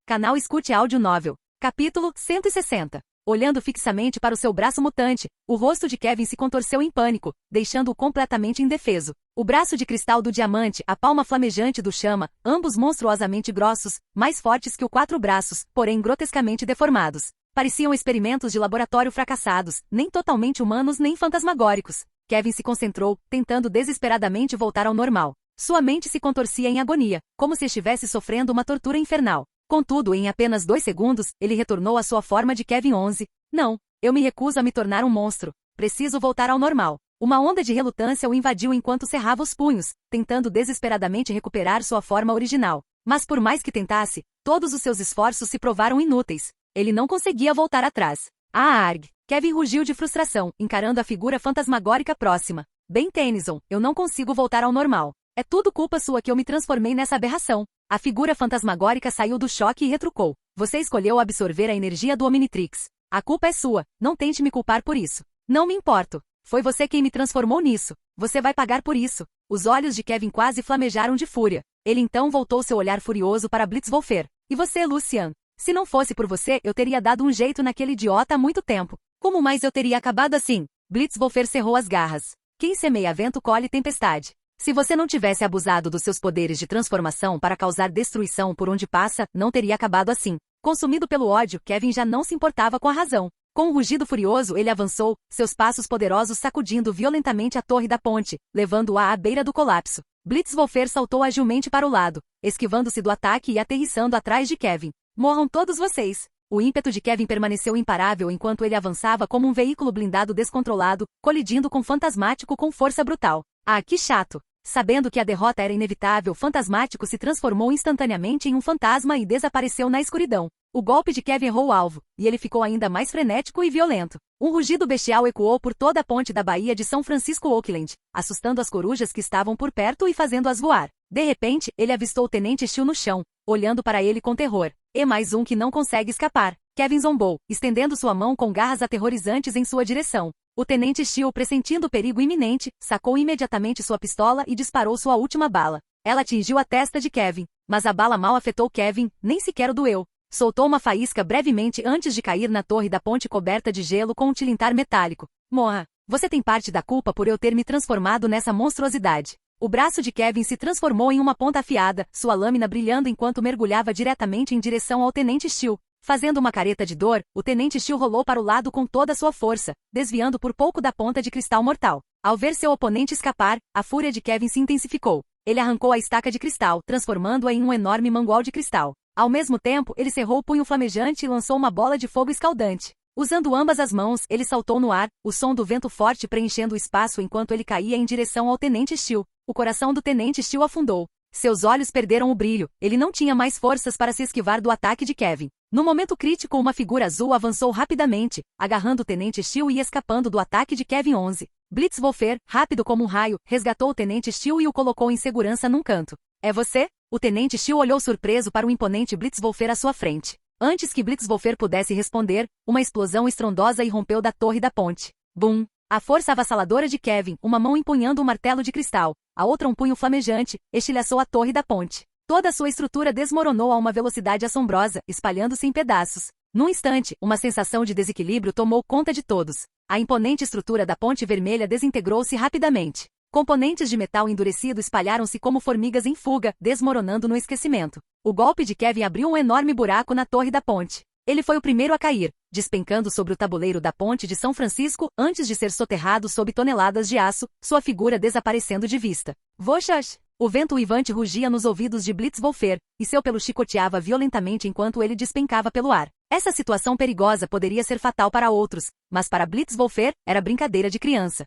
Canal Escute Áudio Novel. Capítulo 160. Olhando fixamente para o seu braço mutante, o rosto de Kevin se contorceu em pânico, deixando-o completamente indefeso. O braço de cristal do diamante, a palma flamejante do chama, ambos monstruosamente grossos, mais fortes que o 4 braços, porém grotescamente deformados. Pareciam experimentos de laboratório fracassados, nem totalmente humanos nem fantasmagóricos. Kevin se concentrou, tentando desesperadamente voltar ao normal. Sua mente se contorcia em agonia, como se estivesse sofrendo uma tortura infernal. Contudo, em apenas 2 segundos, ele retornou à sua forma de Kevin 11. Não, eu me recuso a me tornar um monstro. Preciso voltar ao normal. Uma onda de relutância o invadiu enquanto cerrava os punhos, tentando desesperadamente recuperar sua forma original. Mas por mais que tentasse, todos os seus esforços se provaram inúteis. Ele não conseguia voltar atrás. Arg! Kevin rugiu de frustração, encarando a figura fantasmagórica próxima. Bem, Tennyson, eu não consigo voltar ao normal. É tudo culpa sua que eu me transformei nessa aberração. A figura fantasmagórica saiu do choque e retrucou. Você escolheu absorver a energia do Omnitrix. A culpa é sua, não tente me culpar por isso. Não me importo. Foi você quem me transformou nisso. Você vai pagar por isso. Os olhos de Kevin quase flamejaram de fúria. Ele então voltou seu olhar furioso para Blitzwolfer. E você, Lucian? Se não fosse por você, eu teria dado um jeito naquele idiota há muito tempo. Como mais eu teria acabado assim? Blitzwolfer cerrou as garras. Quem semeia vento colhe tempestade. Se você não tivesse abusado dos seus poderes de transformação para causar destruição por onde passa, não teria acabado assim. Consumido pelo ódio, Kevin já não se importava com a razão. Com um rugido furioso ele avançou, seus passos poderosos sacudindo violentamente a torre da ponte, levando-a à beira do colapso. Blitzwolfer saltou agilmente para o lado, esquivando-se do ataque e aterrissando atrás de Kevin. Morram todos vocês! O ímpeto de Kevin permaneceu imparável enquanto ele avançava como um veículo blindado descontrolado, colidindo com Fantasmático com força brutal. Ah, que chato! Sabendo que a derrota era inevitável, Fantasmático se transformou instantaneamente em um fantasma e desapareceu na escuridão. O golpe de Kevin errou o alvo, e ele ficou ainda mais frenético e violento. Um rugido bestial ecoou por toda a ponte da Baía de São Francisco Oakland, assustando as corujas que estavam por perto e fazendo-as voar. De repente, ele avistou o Tenente Steel no chão, olhando para ele com terror. E mais um que não consegue escapar. Kevin zombou, estendendo sua mão com garras aterrorizantes em sua direção. O Tenente Steel, pressentindo o perigo iminente, sacou imediatamente sua pistola e disparou sua última bala. Ela atingiu a testa de Kevin, mas a bala mal afetou Kevin, nem sequer o doeu. Soltou uma faísca brevemente antes de cair na torre da ponte coberta de gelo com um tilintar metálico. Morra! Você tem parte da culpa por eu ter me transformado nessa monstruosidade. O braço de Kevin se transformou em uma ponta afiada, sua lâmina brilhando enquanto mergulhava diretamente em direção ao Tenente Steel. Fazendo uma careta de dor, o Tenente Steel rolou para o lado com toda a sua força, desviando por pouco da ponta de cristal mortal. Ao ver seu oponente escapar, a fúria de Kevin se intensificou. Ele arrancou a estaca de cristal, transformando-a em um enorme mangual de cristal. Ao mesmo tempo, ele cerrou o punho flamejante e lançou uma bola de fogo escaldante. Usando ambas as mãos, ele saltou no ar, o som do vento forte preenchendo o espaço enquanto ele caía em direção ao Tenente Steel. O coração do Tenente Steel afundou. Seus olhos perderam o brilho, ele não tinha mais forças para se esquivar do ataque de Kevin. No momento crítico, uma figura azul avançou rapidamente, agarrando o Tenente Steel e escapando do ataque de Kevin 11. Blitzwolfer, rápido como um raio, resgatou o Tenente Steel e o colocou em segurança num canto. É você? O Tenente Steel olhou surpreso para o imponente Blitzwolfer à sua frente. Antes que Blitzwolfer pudesse responder, uma explosão estrondosa irrompeu da torre da ponte. Bum! A força avassaladora de Kevin, uma mão empunhando um martelo de cristal, a outra um punho flamejante, estilhaçou a torre da ponte. Toda a sua estrutura desmoronou a uma velocidade assombrosa, espalhando-se em pedaços. Num instante, uma sensação de desequilíbrio tomou conta de todos. A imponente estrutura da Ponte Vermelha desintegrou-se rapidamente. Componentes de metal endurecido espalharam-se como formigas em fuga, desmoronando no esquecimento. O golpe de Kevin abriu um enorme buraco na torre da ponte. Ele foi o primeiro a cair, despencando sobre o tabuleiro da ponte de São Francisco antes de ser soterrado sob toneladas de aço, sua figura desaparecendo de vista. Voxas! O vento uivante rugia nos ouvidos de Blitzwolfer, e seu pelo chicoteava violentamente enquanto ele despencava pelo ar. Essa situação perigosa poderia ser fatal para outros, mas para Blitzwolfer, era brincadeira de criança.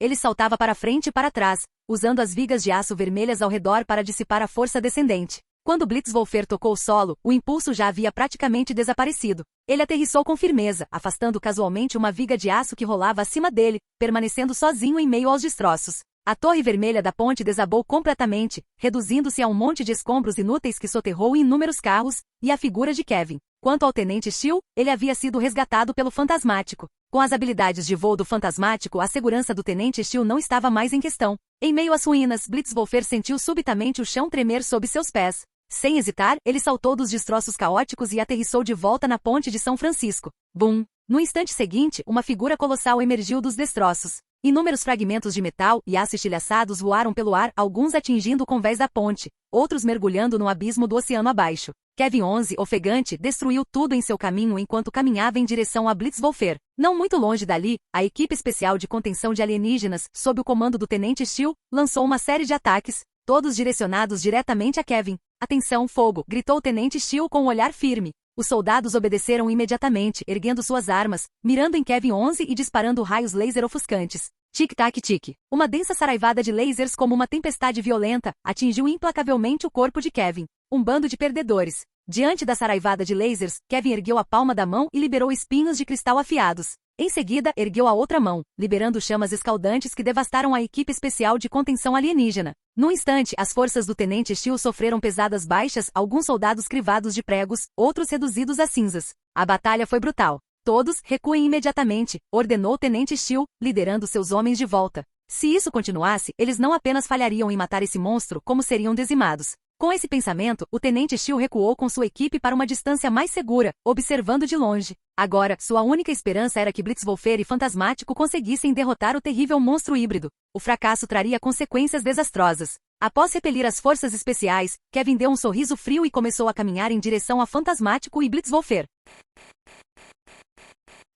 Ele saltava para frente e para trás, usando as vigas de aço vermelhas ao redor para dissipar a força descendente. Quando Blitzwolfer tocou o solo, o impulso já havia praticamente desaparecido. Ele aterrissou com firmeza, afastando casualmente uma viga de aço que rolava acima dele, permanecendo sozinho em meio aos destroços. A torre vermelha da ponte desabou completamente, reduzindo-se a um monte de escombros inúteis que soterrou inúmeros carros, e a figura de Kevin. Quanto ao Tenente Steel, ele havia sido resgatado pelo Fantasmático. Com as habilidades de voo do Fantasmático, a segurança do Tenente Steel não estava mais em questão. Em meio às ruínas, Blitzwolfer sentiu subitamente o chão tremer sob seus pés. Sem hesitar, ele saltou dos destroços caóticos e aterrissou de volta na ponte de São Francisco. Bum! No instante seguinte, uma figura colossal emergiu dos destroços. Inúmeros fragmentos de metal e aço estilhaçados voaram pelo ar, alguns atingindo o convés da ponte, outros mergulhando no abismo do oceano abaixo. Kevin 11, ofegante, destruiu tudo em seu caminho enquanto caminhava em direção a Blitzwolfer. Não muito longe dali, a equipe especial de contenção de alienígenas, sob o comando do Tenente Steel, lançou uma série de ataques, todos direcionados diretamente a Kevin. Atenção, fogo! Gritou o Tenente Steel com um olhar firme. Os soldados obedeceram imediatamente, erguendo suas armas, mirando em Kevin 11 e disparando raios laser ofuscantes. Tic-tac-tic. Uma densa saraivada de lasers como uma tempestade violenta, atingiu implacavelmente o corpo de Kevin. Um bando de perdedores. Diante da saraivada de lasers, Kevin ergueu a palma da mão e liberou espinhos de cristal afiados. Em seguida, ergueu a outra mão, liberando chamas escaldantes que devastaram a equipe especial de contenção alienígena. Num instante, as forças do Tenente Steel sofreram pesadas baixas, alguns soldados crivados de pregos, outros reduzidos a cinzas. A batalha foi brutal. Todos, recuem imediatamente, ordenou o Tenente Steel, liderando seus homens de volta. Se isso continuasse, eles não apenas falhariam em matar esse monstro, como seriam dizimados. Com esse pensamento, o Tenente Steel recuou com sua equipe para uma distância mais segura, observando de longe. Agora, sua única esperança era que Blitzwolfer e Fantasmático conseguissem derrotar o terrível monstro híbrido. O fracasso traria consequências desastrosas. Após repelir as forças especiais, Kevin deu um sorriso frio e começou a caminhar em direção a Fantasmático e Blitzwolfer.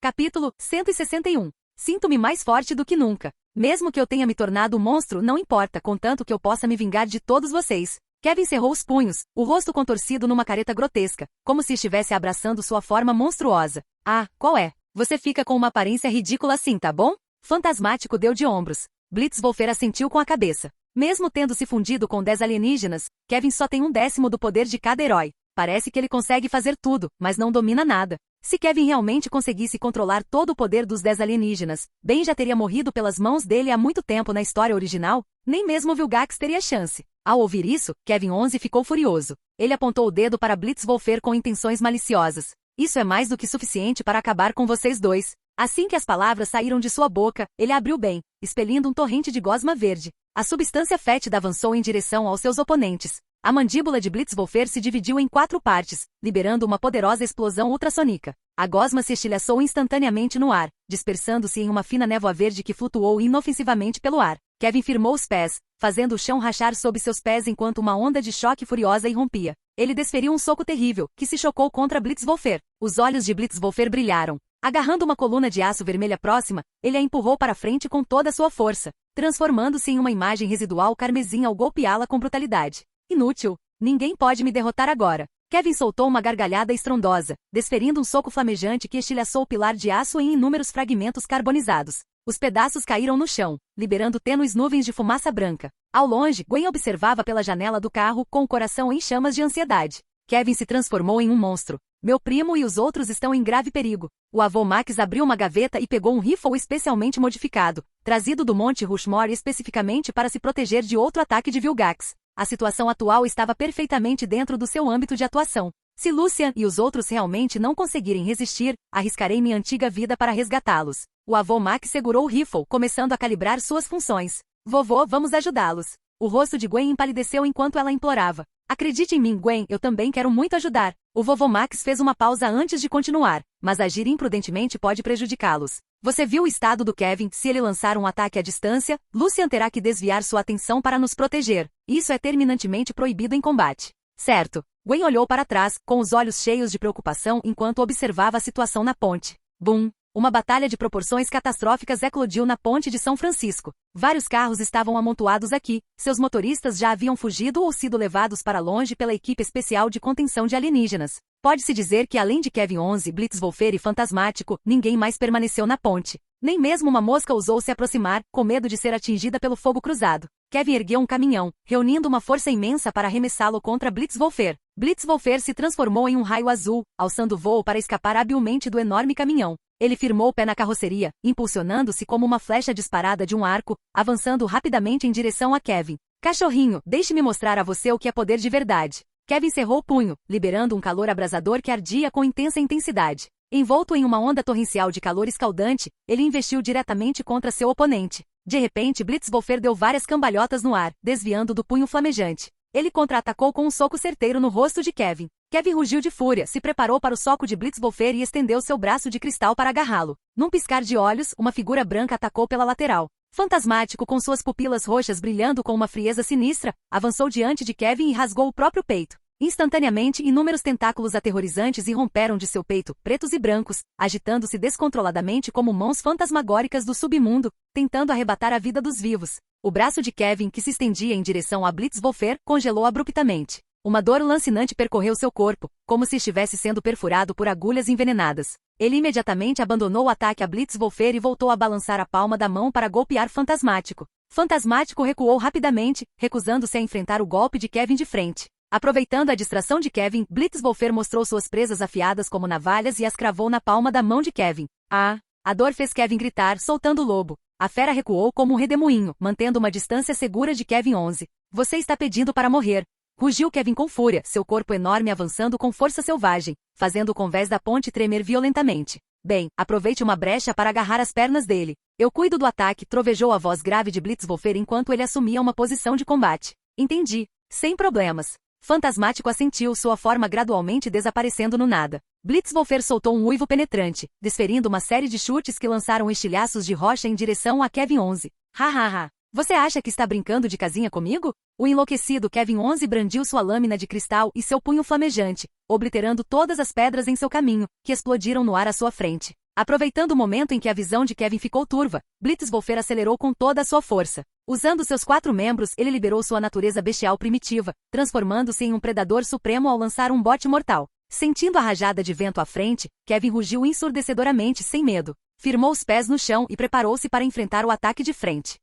Capítulo 161. Sinto-me mais forte do que nunca. Mesmo que eu tenha me tornado um monstro, não importa, contanto que eu possa me vingar de todos vocês. Kevin cerrou os punhos, o rosto contorcido numa careta grotesca, como se estivesse abraçando sua forma monstruosa. Ah, qual é? Você fica com uma aparência ridícula assim, tá bom? Fantasmático deu de ombros. Blitzwolfer assentiu com a cabeça. Mesmo tendo se fundido com 10 alienígenas, Kevin só tem 1/10 do poder de cada herói. Parece que ele consegue fazer tudo, mas não domina nada. Se Kevin realmente conseguisse controlar todo o poder dos 10 alienígenas, Ben já teria morrido pelas mãos dele há muito tempo na história original, nem mesmo Vilgax teria chance. Ao ouvir isso, Kevin 11 ficou furioso. Ele apontou o dedo para Blitzwolfer com intenções maliciosas. Isso é mais do que suficiente para acabar com vocês dois. Assim que as palavras saíram de sua boca, ele abriu bem, expelindo um torrente de gosma verde. A substância fétida avançou em direção aos seus oponentes. A mandíbula de Blitzwolfer se dividiu em 4 partes, liberando uma poderosa explosão ultrassônica. A gosma se estilhaçou instantaneamente no ar, dispersando-se em uma fina névoa verde que flutuou inofensivamente pelo ar. Kevin firmou os pés, fazendo o chão rachar sob seus pés enquanto uma onda de choque furiosa irrompia. Ele desferiu um soco terrível, que se chocou contra Blitzwolfer. Os olhos de Blitzwolfer brilharam. Agarrando uma coluna de aço vermelha próxima, ele a empurrou para frente com toda a sua força, transformando-se em uma imagem residual carmesim ao golpeá-la com brutalidade. Inútil. Ninguém pode me derrotar agora. Kevin soltou uma gargalhada estrondosa, desferindo um soco flamejante que estilhaçou o pilar de aço em inúmeros fragmentos carbonizados. Os pedaços caíram no chão, liberando tênues nuvens de fumaça branca. Ao longe, Gwen observava pela janela do carro com o coração em chamas de ansiedade. Kevin se transformou em um monstro. Meu primo e os outros estão em grave perigo. O avô Max abriu uma gaveta e pegou um rifle especialmente modificado, trazido do Monte Rushmore especificamente para se proteger de outro ataque de Vilgax. A situação atual estava perfeitamente dentro do seu âmbito de atuação. Se Lucian e os outros realmente não conseguirem resistir, arriscarei minha antiga vida para resgatá-los. O avô Max segurou o rifle, começando a calibrar suas funções. Vovô, vamos ajudá-los. O rosto de Gwen empalideceu enquanto ela implorava. Acredite em mim, Gwen, eu também quero muito ajudar. O vovô Max fez uma pausa antes de continuar, mas agir imprudentemente pode prejudicá-los. Você viu o estado do Kevin? Se ele lançar um ataque à distância, Lucian terá que desviar sua atenção para nos proteger. Isso é terminantemente proibido em combate. Certo. Gwen olhou para trás, com os olhos cheios de preocupação enquanto observava a situação na ponte. Bum! Uma batalha de proporções catastróficas eclodiu na ponte de São Francisco. Vários carros estavam amontoados aqui, seus motoristas já haviam fugido ou sido levados para longe pela equipe especial de contenção de alienígenas. Pode-se dizer que além de Kevin 11, Blitzwolfer e Fantasmático, ninguém mais permaneceu na ponte. Nem mesmo uma mosca ousou se aproximar, com medo de ser atingida pelo fogo cruzado. Kevin ergueu um caminhão, reunindo uma força imensa para arremessá-lo contra Blitzwolfer. Blitzwolfer se transformou em um raio azul, alçando voo para escapar habilmente do enorme caminhão. Ele firmou o pé na carroceria, impulsionando-se como uma flecha disparada de um arco, avançando rapidamente em direção a Kevin. Cachorrinho, deixe-me mostrar a você o que é poder de verdade. Kevin cerrou o punho, liberando um calor abrasador que ardia com intensa intensidade. Envolto em uma onda torrencial de calor escaldante, ele investiu diretamente contra seu oponente. De repente, Blitzwolfer deu várias cambalhotas no ar, desviando do punho flamejante. Ele contra-atacou com um soco certeiro no rosto de Kevin. Kevin rugiu de fúria, se preparou para o soco de Blitzwolfer e estendeu seu braço de cristal para agarrá-lo. Num piscar de olhos, uma figura branca atacou pela lateral. Fantasmático, com suas pupilas roxas brilhando com uma frieza sinistra, avançou diante de Kevin e rasgou o próprio peito. Instantaneamente, inúmeros tentáculos aterrorizantes irromperam de seu peito, pretos e brancos, agitando-se descontroladamente como mãos fantasmagóricas do submundo, tentando arrebatar a vida dos vivos. O braço de Kevin, que se estendia em direção a Blitzwolfer, congelou abruptamente. Uma dor lancinante percorreu seu corpo, como se estivesse sendo perfurado por agulhas envenenadas. Ele imediatamente abandonou o ataque a Blitzwolfer e voltou a balançar a palma da mão para golpear Fantasmático. Fantasmático recuou rapidamente, recusando-se a enfrentar o golpe de Kevin de frente. Aproveitando a distração de Kevin, Blitzwolfer mostrou suas presas afiadas como navalhas e as cravou na palma da mão de Kevin. Ah! A dor fez Kevin gritar, soltando o lobo. A fera recuou como um redemoinho, mantendo uma distância segura de Kevin 11. Você está pedindo para morrer. Rugiu Kevin com fúria, seu corpo enorme avançando com força selvagem, fazendo o convés da ponte tremer violentamente. Bem, aproveite uma brecha para agarrar as pernas dele. Eu cuido do ataque, trovejou a voz grave de Blitzwolfer enquanto ele assumia uma posição de combate. Entendi. Sem problemas. Fantasmático assentiu, sua forma gradualmente desaparecendo no nada. Blitzwolfer soltou um uivo penetrante, desferindo uma série de chutes que lançaram estilhaços de rocha em direção a Kevin 11. Hahaha. Você acha que está brincando de casinha comigo? O enlouquecido Kevin 11 brandiu sua lâmina de cristal e seu punho flamejante, obliterando todas as pedras em seu caminho, que explodiram no ar à sua frente. Aproveitando o momento em que a visão de Kevin ficou turva, Blitzwolfer acelerou com toda a sua força. Usando seus 4 membros, ele liberou sua natureza bestial primitiva, transformando-se em um predador supremo ao lançar um bote mortal. Sentindo a rajada de vento à frente, Kevin rugiu ensurdecedoramente sem medo. Firmou os pés no chão e preparou-se para enfrentar o ataque de frente.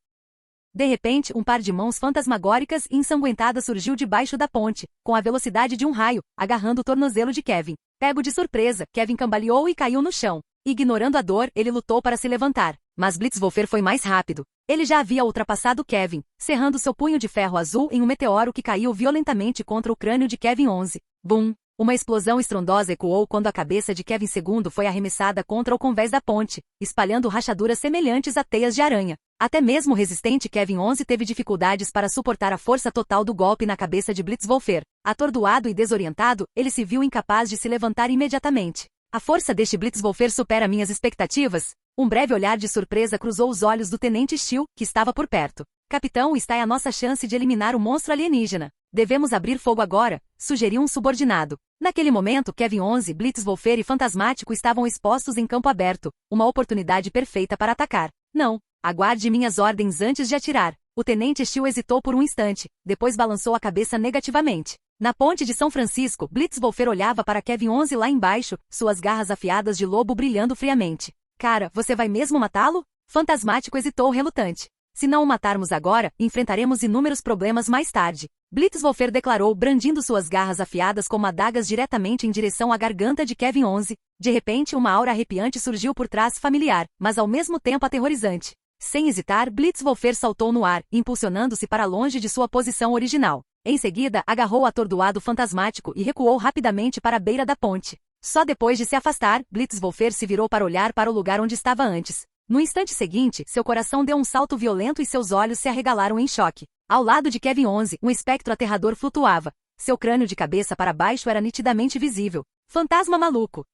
De repente, um par de mãos fantasmagóricas e ensanguentadas surgiu debaixo da ponte, com a velocidade de um raio, agarrando o tornozelo de Kevin. Pego de surpresa, Kevin cambaleou e caiu no chão. Ignorando a dor, ele lutou para se levantar, mas Blitzwolfer foi mais rápido. Ele já havia ultrapassado Kevin, cerrando seu punho de ferro azul em um meteoro que caiu violentamente contra o crânio de Kevin 11. Bum! Uma explosão estrondosa ecoou quando a cabeça de Kevin II foi arremessada contra o convés da ponte, espalhando rachaduras semelhantes a teias de aranha. Até mesmo o resistente Kevin 11 teve dificuldades para suportar a força total do golpe na cabeça de Blitzwolfer. Atordoado e desorientado, ele se viu incapaz de se levantar imediatamente. A força deste Blitzwolfer supera minhas expectativas? Um breve olhar de surpresa cruzou os olhos do Tenente Steel, que estava por perto. Capitão, está aí a nossa chance de eliminar o monstro alienígena. Devemos abrir fogo agora, sugeriu um subordinado. Naquele momento, Kevin 11, Blitzwolfer e Fantasmático estavam expostos em campo aberto, uma oportunidade perfeita para atacar. Não, aguarde minhas ordens antes de atirar. O Tenente Steel hesitou por um instante, depois balançou a cabeça negativamente. Na ponte de São Francisco, Blitzwolfer olhava para Kevin 11 lá embaixo, suas garras afiadas de lobo brilhando friamente. Cara, você vai mesmo matá-lo? Fantasmático hesitou relutante. Se não o matarmos agora, enfrentaremos inúmeros problemas mais tarde. Blitzwolfer declarou, brandindo suas garras afiadas como adagas diretamente em direção à garganta de Kevin 11. De repente, uma aura arrepiante surgiu por trás, familiar, mas ao mesmo tempo aterrorizante. Sem hesitar, Blitzwolfer saltou no ar, impulsionando-se para longe de sua posição original. Em seguida, agarrou o atordoado fantasmático e recuou rapidamente para a beira da ponte. Só depois de se afastar, Blitzwolfer se virou para olhar para o lugar onde estava antes. No instante seguinte, seu coração deu um salto violento e seus olhos se arregalaram em choque. Ao lado de Kevin 11, um espectro aterrador flutuava. Seu crânio de cabeça para baixo era nitidamente visível. Fantasma maluco.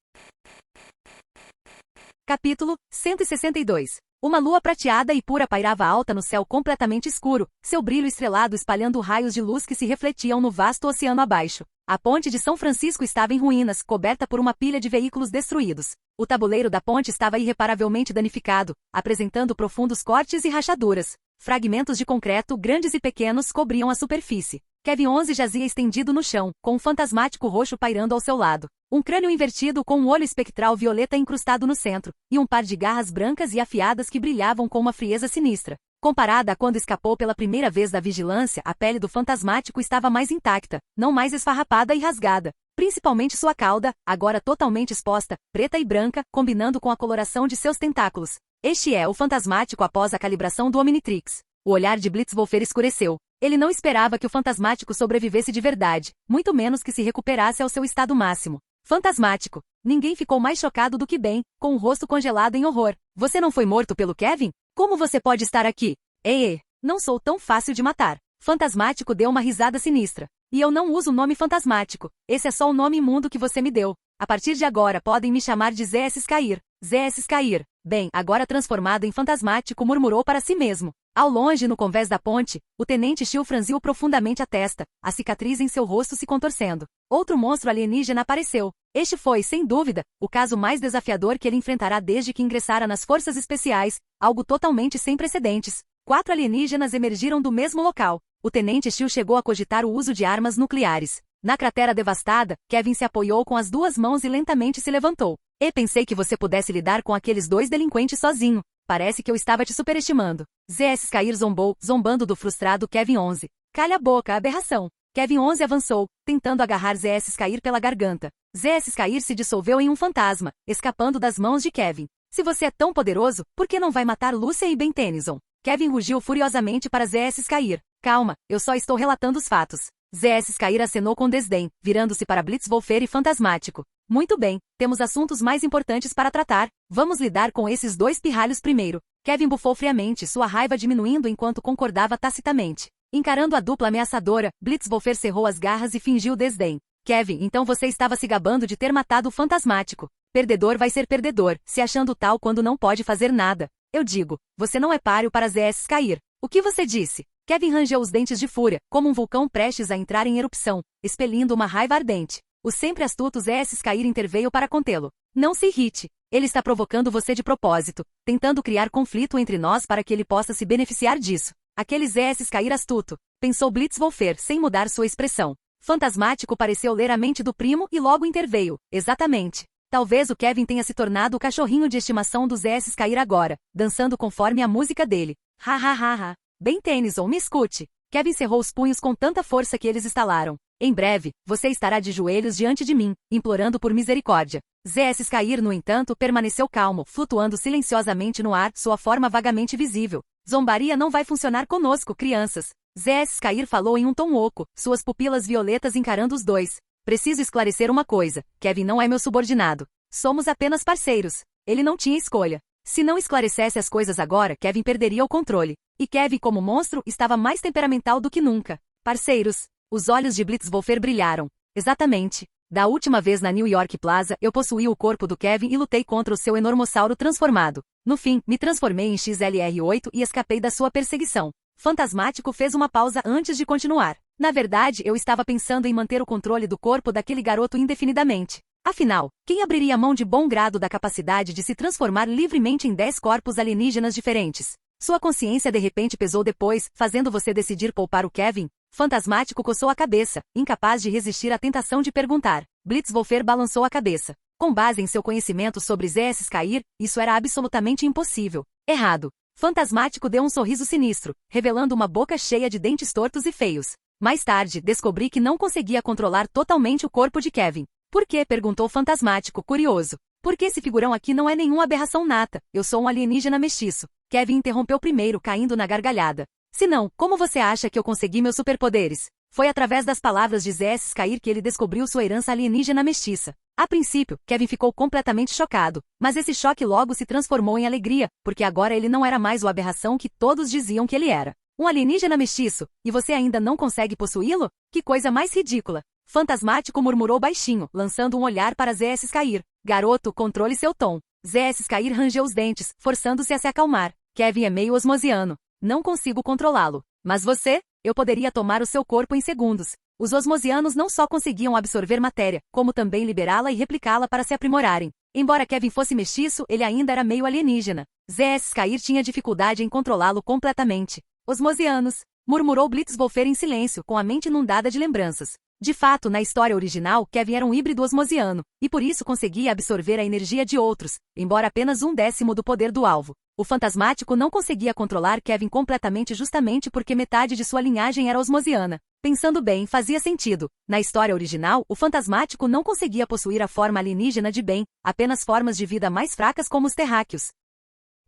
Capítulo 162. Uma lua prateada e pura pairava alta no céu completamente escuro, seu brilho estrelado espalhando raios de luz que se refletiam no vasto oceano abaixo. A ponte de São Francisco estava em ruínas, coberta por uma pilha de veículos destruídos. O tabuleiro da ponte estava irreparavelmente danificado, apresentando profundos cortes e rachaduras. Fragmentos de concreto, grandes e pequenos, cobriam a superfície. Kevin 11 jazia estendido no chão, com um fantasmático roxo pairando ao seu lado. Um crânio invertido com um olho espectral violeta incrustado no centro, e um par de garras brancas e afiadas que brilhavam com uma frieza sinistra. Comparada a quando escapou pela primeira vez da vigilância, a pele do fantasmático estava mais intacta, não mais esfarrapada e rasgada. Principalmente sua cauda, agora totalmente exposta, preta e branca, combinando com a coloração de seus tentáculos. Este é o fantasmático após a calibração do Omnitrix. O olhar de Blitzwolfer escureceu. Ele não esperava que o fantasmático sobrevivesse de verdade, muito menos que se recuperasse ao seu estado máximo. Fantasmático. Ninguém ficou mais chocado do que Ben, com o rosto congelado em horror. Você não foi morto pelo Kevin? Como você pode estar aqui? Ei, não sou tão fácil de matar. Fantasmático deu uma risada sinistra. E eu não uso o nome fantasmático. Esse é só o nome imundo que você me deu. A partir de agora podem me chamar de Z.S. Skyr. Z.S. Skyr. Bem, agora transformado em fantasmático, murmurou para si mesmo. Ao longe, no convés da ponte, o Tenente Steel franziu profundamente a testa, a cicatriz em seu rosto se contorcendo. Outro monstro alienígena apareceu. Este foi, sem dúvida, o caso mais desafiador que ele enfrentará desde que ingressara nas Forças Especiais, algo totalmente sem precedentes. 4 alienígenas emergiram do mesmo local. O Tenente Steel chegou a cogitar o uso de armas nucleares. Na cratera devastada, Kevin se apoiou com as 2 mãos e lentamente se levantou. Pensei que você pudesse lidar com aqueles 2 delinquentes sozinho. Parece que eu estava te superestimando. Z.S. Skyr zombou, zombando do frustrado Kevin 11. Calha a boca, aberração. Kevin 11 avançou, tentando agarrar Z.S. Skyr pela garganta. Z.S. Skyr se dissolveu em um fantasma, escapando das mãos de Kevin. Se você é tão poderoso, por que não vai matar Lucia e Ben Tennyson? Kevin rugiu furiosamente para Z.S. Skyr. Calma, eu só estou relatando os fatos. Z.S. Skyr acenou com desdém, virando-se para Blitzwolfer e Fantasmático. Muito bem, temos assuntos mais importantes para tratar. Vamos lidar com esses 2 pirralhos primeiro. Kevin bufou friamente, sua raiva diminuindo enquanto concordava tacitamente. Encarando a dupla ameaçadora, Blitzwolfer cerrou as garras e fingiu desdém. Kevin, então você estava se gabando de ter matado o fantasmático. Perdedor vai ser perdedor, se achando tal quando não pode fazer nada. Eu digo, você não é páreo para Z.S. Skyr. O que você disse? Kevin rangeu os dentes de fúria, como um vulcão prestes a entrar em erupção, expelindo uma raiva ardente. O sempre astuto ZS Skyr interveio para contê-lo. Não se irrite. Ele está provocando você de propósito, tentando criar conflito entre nós para que ele possa se beneficiar disso. Aquele ZS Skyr astuto, pensou Blitzwolfer sem mudar sua expressão. Fantasmático pareceu ler a mente do primo e logo interveio. Exatamente. Talvez o Kevin tenha se tornado o cachorrinho de estimação do ZS Skyr agora, dançando conforme a música dele. Ha ha ha ha. Bem, Tennyson, me escute. Kevin cerrou os punhos com tanta força que eles estalaram. Em breve, você estará de joelhos diante de mim, implorando por misericórdia. ZS Skyr, no entanto, permaneceu calmo, flutuando silenciosamente no ar, sua forma vagamente visível. Zombaria não vai funcionar conosco, crianças. ZS Skyr falou em um tom oco, suas pupilas violetas encarando os dois. Preciso esclarecer uma coisa, Kevin não é meu subordinado. Somos apenas parceiros. Ele não tinha escolha. Se não esclarecesse as coisas agora, Kevin perderia o controle. E Kevin, como monstro, estava mais temperamental do que nunca. Parceiros. Os olhos de Blitzwolfer brilharam. Exatamente. Da última vez na New York Plaza, eu possuí o corpo do Kevin e lutei contra o seu enormossauro transformado. No fim, me transformei em XLR-8 e escapei da sua perseguição. Fantasmático fez uma pausa antes de continuar. Na verdade, eu estava pensando em manter o controle do corpo daquele garoto indefinidamente. Afinal, quem abriria mão de bom grado da capacidade de se transformar livremente em 10 corpos alienígenas diferentes? Sua consciência de repente pesou depois, fazendo você decidir poupar o Kevin? Fantasmático coçou a cabeça, incapaz de resistir à tentação de perguntar. Blitzwolfer balançou a cabeça. Com base em seu conhecimento sobre ZS Skyr, isso era absolutamente impossível. Errado. Fantasmático deu um sorriso sinistro, revelando uma boca cheia de dentes tortos e feios. Mais tarde, descobri que não conseguia controlar totalmente o corpo de Kevin. Por quê? Perguntou Fantasmático, curioso. Porque esse figurão aqui não é nenhuma aberração nata, eu sou um alienígena mestiço. Kevin interrompeu primeiro, caindo na gargalhada. Se não, como você acha que eu consegui meus superpoderes? Foi através das palavras de ZS Skyr que ele descobriu sua herança alienígena mestiça. A princípio, Kevin ficou completamente chocado, mas esse choque logo se transformou em alegria, porque agora ele não era mais o aberração que todos diziam que ele era. Um alienígena mestiço, e você ainda não consegue possuí-lo? Que coisa mais ridícula! Fantasmático murmurou baixinho, lançando um olhar para ZS Skyr. Garoto, controle seu tom. ZS Skyr rangeu os dentes, forçando-se a se acalmar. Kevin é meio osmosiano. Não consigo controlá-lo. Mas você? Eu poderia tomar o seu corpo em segundos. Os osmosianos não só conseguiam absorver matéria, como também liberá-la e replicá-la para se aprimorarem. Embora Kevin fosse mestiço, ele ainda era meio alienígena. ZS Skyr tinha dificuldade em controlá-lo completamente. Osmosianos, murmurou Blitzwolfer em silêncio, com a mente inundada de lembranças. De fato, na história original, Kevin era um híbrido osmosiano, e por isso conseguia absorver a energia de outros, embora apenas 1/10 do poder do alvo. O fantasmático não conseguia controlar Kevin completamente justamente porque metade de sua linhagem era osmosiana. Pensando bem, fazia sentido. Na história original, o fantasmático não conseguia possuir a forma alienígena de bem, apenas formas de vida mais fracas como os terráqueos.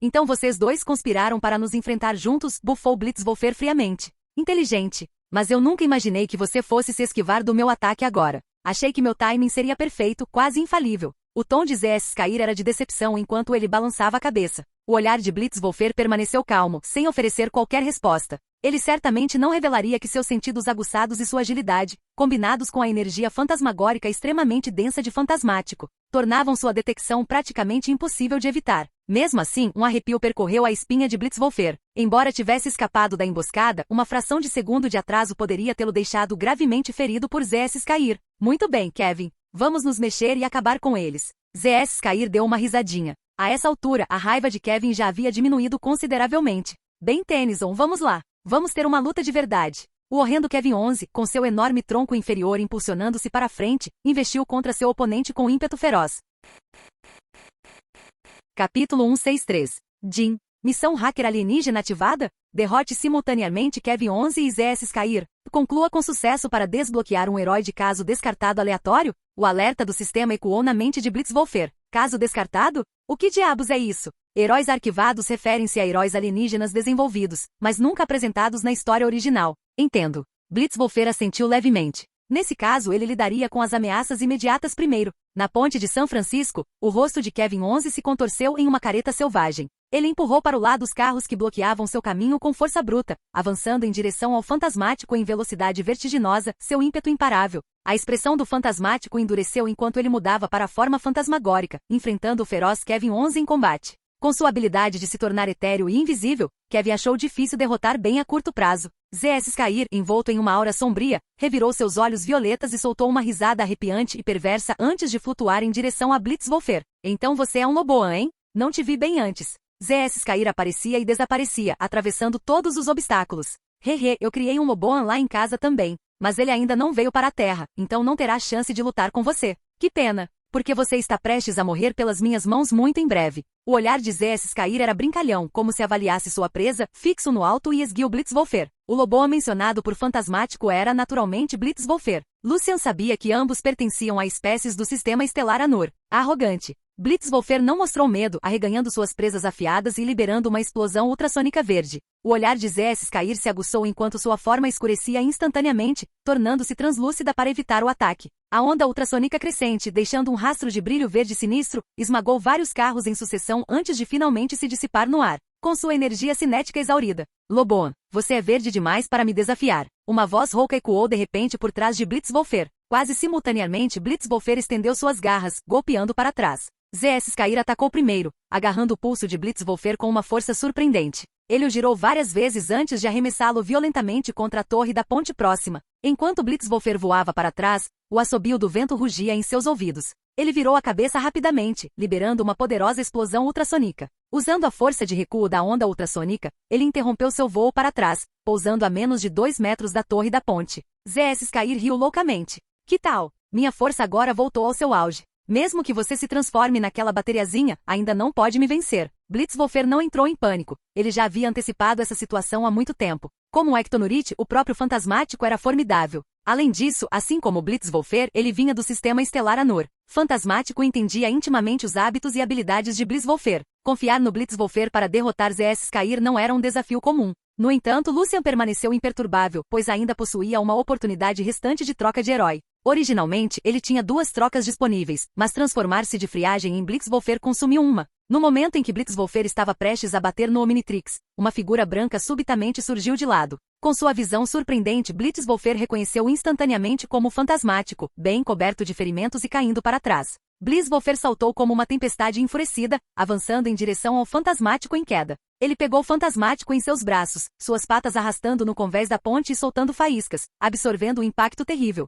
Então vocês dois conspiraram para nos enfrentar juntos, bufou Blitzwolfer friamente. Inteligente. Mas eu nunca imaginei que você fosse se esquivar do meu ataque agora. Achei que meu timing seria perfeito, quase infalível. O tom de ZS Skyr era de decepção enquanto ele balançava a cabeça. O olhar de Blitzwolfer permaneceu calmo, sem oferecer qualquer resposta. Ele certamente não revelaria que seus sentidos aguçados e sua agilidade, combinados com a energia fantasmagórica extremamente densa de Fantasmático, tornavam sua detecção praticamente impossível de evitar. Mesmo assim, um arrepio percorreu a espinha de Blitzwolfer. Embora tivesse escapado da emboscada, uma fração de segundo de atraso poderia tê-lo deixado gravemente ferido por ZS Skyr. Muito bem, Kevin. Vamos nos mexer e acabar com eles. ZS Skyr deu uma risadinha. A essa altura, a raiva de Kevin já havia diminuído consideravelmente. Bem, Tennyson, vamos lá. Vamos ter uma luta de verdade. O horrendo Kevin 11, com seu enorme tronco inferior impulsionando-se para a frente, investiu contra seu oponente com ímpeto feroz. Capítulo 163. Jin. Missão hacker alienígena ativada? Derrote simultaneamente Kevin 11 e ZS Skyr. Conclua com sucesso para desbloquear um herói de caso descartado aleatório? O alerta do sistema ecoou na mente de Blitzwolfer. Caso descartado? O que diabos é isso? Heróis arquivados referem-se a heróis alienígenas desenvolvidos, mas nunca apresentados na história original. Entendo. Blitzwolfer assentiu levemente. Nesse caso, ele lidaria com as ameaças imediatas primeiro. Na ponte de São Francisco, o rosto de Kevin 11 se contorceu em uma careta selvagem. Ele empurrou para o lado os carros que bloqueavam seu caminho com força bruta, avançando em direção ao fantasmático em velocidade vertiginosa, seu ímpeto imparável. A expressão do fantasmático endureceu enquanto ele mudava para a forma fantasmagórica, enfrentando o feroz Kevin 11 em combate. Com sua habilidade de se tornar etéreo e invisível, Kevin achou difícil derrotar bem a curto prazo. ZS Skyr, envolto em uma aura sombria, revirou seus olhos violetas e soltou uma risada arrepiante e perversa antes de flutuar em direção a Blitzwolfer. Então você é um Loboan, hein? Não te vi bem antes. ZS Skyr aparecia e desaparecia, atravessando todos os obstáculos. Hehe, eu criei um Loboan lá em casa também, mas ele ainda não veio para a Terra, então não terá chance de lutar com você. Que pena, porque você está prestes a morrer pelas minhas mãos muito em breve. O olhar de ZS Skyr era brincalhão, como se avaliasse sua presa, fixo no alto e esguio Blitzwolfer. O Loboan mencionado por Fantasmático era naturalmente Blitzwolfer. Lucian sabia que ambos pertenciam a espécies do sistema estelar Anur. Arrogante. Blitzwolfer não mostrou medo, arreganhando suas presas afiadas e liberando uma explosão ultrassônica verde. O olhar de ZS Skyr se aguçou enquanto sua forma escurecia instantaneamente, tornando-se translúcida para evitar o ataque. A onda ultrassônica crescente, deixando um rastro de brilho verde sinistro, esmagou vários carros em sucessão antes de finalmente se dissipar no ar, com sua energia cinética exaurida. Loboan, você é verde demais para me desafiar. Uma voz rouca ecoou de repente por trás de Blitzwolfer. Quase simultaneamente Blitzwolfer estendeu suas garras, golpeando para trás. ZS Skyr atacou primeiro, agarrando o pulso de Blitzwolfer com uma força surpreendente. Ele o girou várias vezes antes de arremessá-lo violentamente contra a torre da ponte próxima. Enquanto Blitzwolfer voava para trás, o assobio do vento rugia em seus ouvidos. Ele virou a cabeça rapidamente, liberando uma poderosa explosão ultrassônica. Usando a força de recuo da onda ultrassônica, ele interrompeu seu voo para trás, pousando a menos de 2 metros da torre da ponte. ZS Skyr riu loucamente. Que tal? Minha força agora voltou ao seu auge. Mesmo que você se transforme naquela bateriazinha, ainda não pode me vencer. Blitzwolfer não entrou em pânico. Ele já havia antecipado essa situação há muito tempo. Como o Ectonurit, o próprio Fantasmático era formidável. Além disso, assim como Blitzwolfer, ele vinha do sistema estelar Anur. Fantasmático entendia intimamente os hábitos e habilidades de Blitzwolfer. Confiar no Blitzwolfer para derrotar ZS Skyr não era um desafio comum. No entanto, Lucian permaneceu imperturbável, pois ainda possuía uma oportunidade restante de troca de herói. Originalmente, ele tinha 2 trocas disponíveis, mas transformar-se de friagem em Blitzwolfer consumiu uma. No momento em que Blitzwolfer estava prestes a bater no Omnitrix, uma figura branca subitamente surgiu de lado. Com sua visão surpreendente, Blitzwolfer reconheceu instantaneamente como Fantasmático, bem coberto de ferimentos e caindo para trás. Blitzwolfer saltou como uma tempestade enfurecida, avançando em direção ao Fantasmático em queda. Ele pegou o Fantasmático em seus braços, suas patas arrastando no convés da ponte e soltando faíscas, absorvendo o impacto terrível.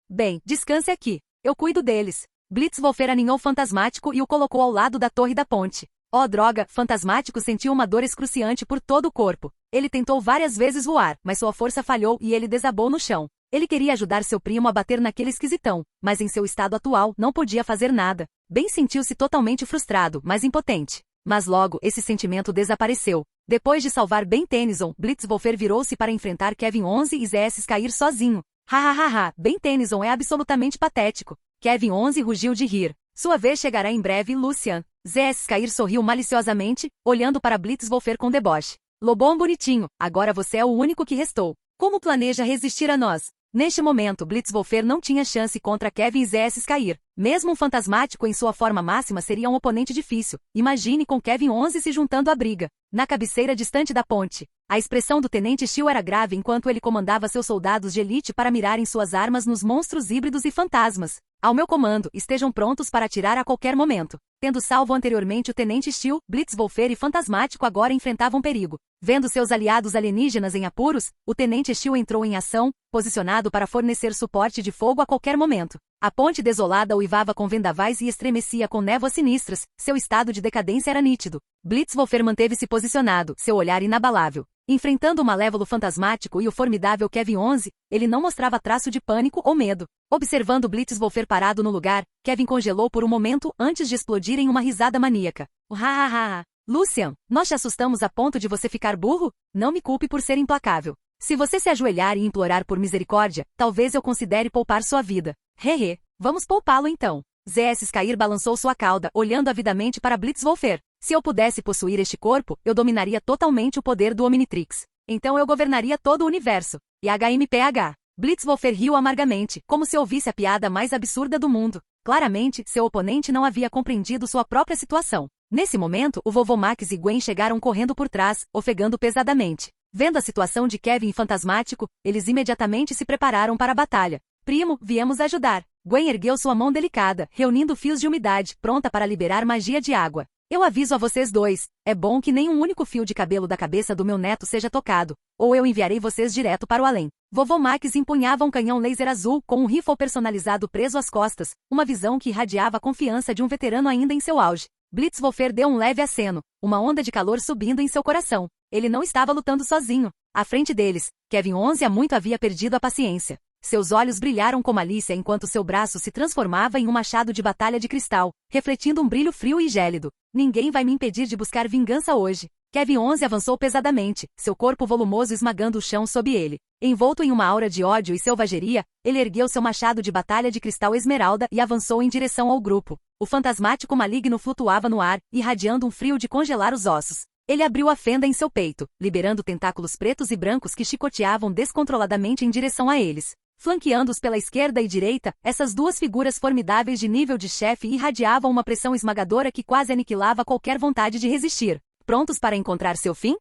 Bem, descanse aqui. Eu cuido deles. Blitzwolfer aninhou Fantasmático e o colocou ao lado da torre da ponte. Oh droga, Fantasmático sentiu uma dor excruciante por todo o corpo. Ele tentou várias vezes voar, mas sua força falhou e ele desabou no chão. Ele queria ajudar seu primo a bater naquele esquisitão, mas em seu estado atual não podia fazer nada. Ben sentiu-se totalmente frustrado, mas impotente. Mas logo, esse sentimento desapareceu. Depois de salvar Ben Tennyson, Blitzwolfer virou-se para enfrentar Kevin 11 e ZS Skyr sozinho. Hahaha, Ben Tennyson é absolutamente patético. Kevin 11 rugiu de rir. Sua vez chegará em breve, Lucian. ZS Skyr sorriu maliciosamente, olhando para Blitzwolfer com deboche. Loboan bonitinho, agora você é o único que restou. Como planeja resistir a nós? Neste momento, Blitzwolfer não tinha chance contra Kevin e ZS Skyr. Mesmo um Fantasmático em sua forma máxima seria um oponente difícil. Imagine com Kevin 11 se juntando à briga. Na cabeceira distante da ponte, a expressão do Tenente Shield era grave enquanto ele comandava seus soldados de elite para mirarem suas armas nos monstros híbridos e fantasmas. Ao meu comando, estejam prontos para atirar a qualquer momento. Tendo salvo anteriormente o Tenente Shield, Blitzwolfer e Fantasmático agora enfrentavam perigo. Vendo seus aliados alienígenas em apuros, o Tenente Shield entrou em ação, posicionado para fornecer suporte de fogo a qualquer momento. A ponte desolada uivava com vendavais e estremecia com névoas sinistras, seu estado de decadência era nítido. Blitzwolfer manteve-se posicionado, seu olhar inabalável. Enfrentando o malévolo Fantasmático e o formidável Kevin 11, ele não mostrava traço de pânico ou medo. Observando Blitzwolfer parado no lugar, Kevin congelou por um momento antes de explodir em uma risada maníaca. Hahaha. Lucian, nós te assustamos a ponto de você ficar burro? Não me culpe por ser implacável. Se você se ajoelhar e implorar por misericórdia, talvez eu considere poupar sua vida. Hehe, vamos poupá-lo então. ZS Skyr balançou sua cauda, olhando avidamente para Blitzwolfer. Se eu pudesse possuir este corpo, eu dominaria totalmente o poder do Omnitrix. Então eu governaria todo o universo. E HMPH. Blitzwolfer riu amargamente, como se ouvisse a piada mais absurda do mundo. Claramente, seu oponente não havia compreendido sua própria situação. Nesse momento, o vovô Max e Gwen chegaram correndo por trás, ofegando pesadamente. Vendo a situação de Kevin e Fantasmático, eles imediatamente se prepararam para a batalha. Primo, viemos ajudar. Gwen ergueu sua mão delicada, reunindo fios de umidade, pronta para liberar magia de água. Eu aviso a vocês dois, é bom que nem um único fio de cabelo da cabeça do meu neto seja tocado, ou eu enviarei vocês direto para o além. Vovô Max empunhava um canhão laser azul com um rifle personalizado preso às costas, uma visão que irradiava a confiança de um veterano ainda em seu auge. Blitzwolfer deu um leve aceno, uma onda de calor subindo em seu coração. Ele não estava lutando sozinho. À frente deles, Kevin 11 há muito havia perdido a paciência. Seus olhos brilharam com malícia enquanto seu braço se transformava em um machado de batalha de cristal, refletindo um brilho frio e gélido. Ninguém vai me impedir de buscar vingança hoje. Kevin 11 avançou pesadamente, seu corpo volumoso esmagando o chão sob ele. Envolto em uma aura de ódio e selvageria, ele ergueu seu machado de batalha de cristal esmeralda e avançou em direção ao grupo. O fantasmático maligno flutuava no ar, irradiando um frio de congelar os ossos. Ele abriu a fenda em seu peito, liberando tentáculos pretos e brancos que chicoteavam descontroladamente em direção a eles. Flanqueando-os pela esquerda e direita, essas duas figuras formidáveis de nível de chefe irradiavam uma pressão esmagadora que quase aniquilava qualquer vontade de resistir. Prontos para encontrar seu fim?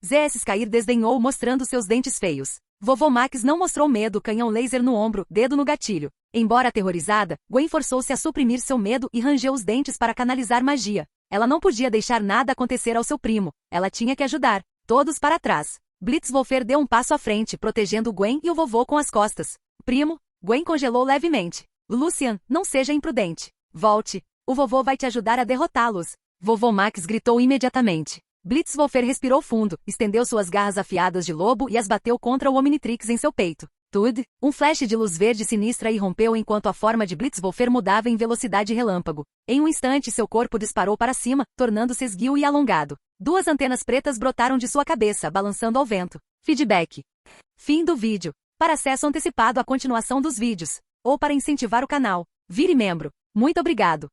ZS Cair desdenhou mostrando seus dentes feios. Vovô Max não mostrou medo, canhão laser no ombro, dedo no gatilho. Embora aterrorizada, Gwen forçou-se a suprimir seu medo e rangeu os dentes para canalizar magia. Ela não podia deixar nada acontecer ao seu primo. Ela tinha que ajudar. Todos para trás. Blitzwolfer deu um passo à frente, protegendo Gwen e o vovô com as costas. Primo, Gwen congelou levemente. Lucian, não seja imprudente. Volte. O vovô vai te ajudar a derrotá-los. Vovô Max gritou imediatamente. Blitzwolfer respirou fundo, estendeu suas garras afiadas de lobo e as bateu contra o Omnitrix em seu peito. Tudo, um flash de luz verde sinistra irrompeu enquanto a forma de Blitzwolfer mudava em velocidade relâmpago. Em um instante seu corpo disparou para cima, tornando-se esguio e alongado. Duas antenas pretas brotaram de sua cabeça, balançando ao vento. Feedback. Fim do vídeo. Para acesso antecipado à continuação dos vídeos, ou para incentivar o canal, vire membro. Muito obrigado.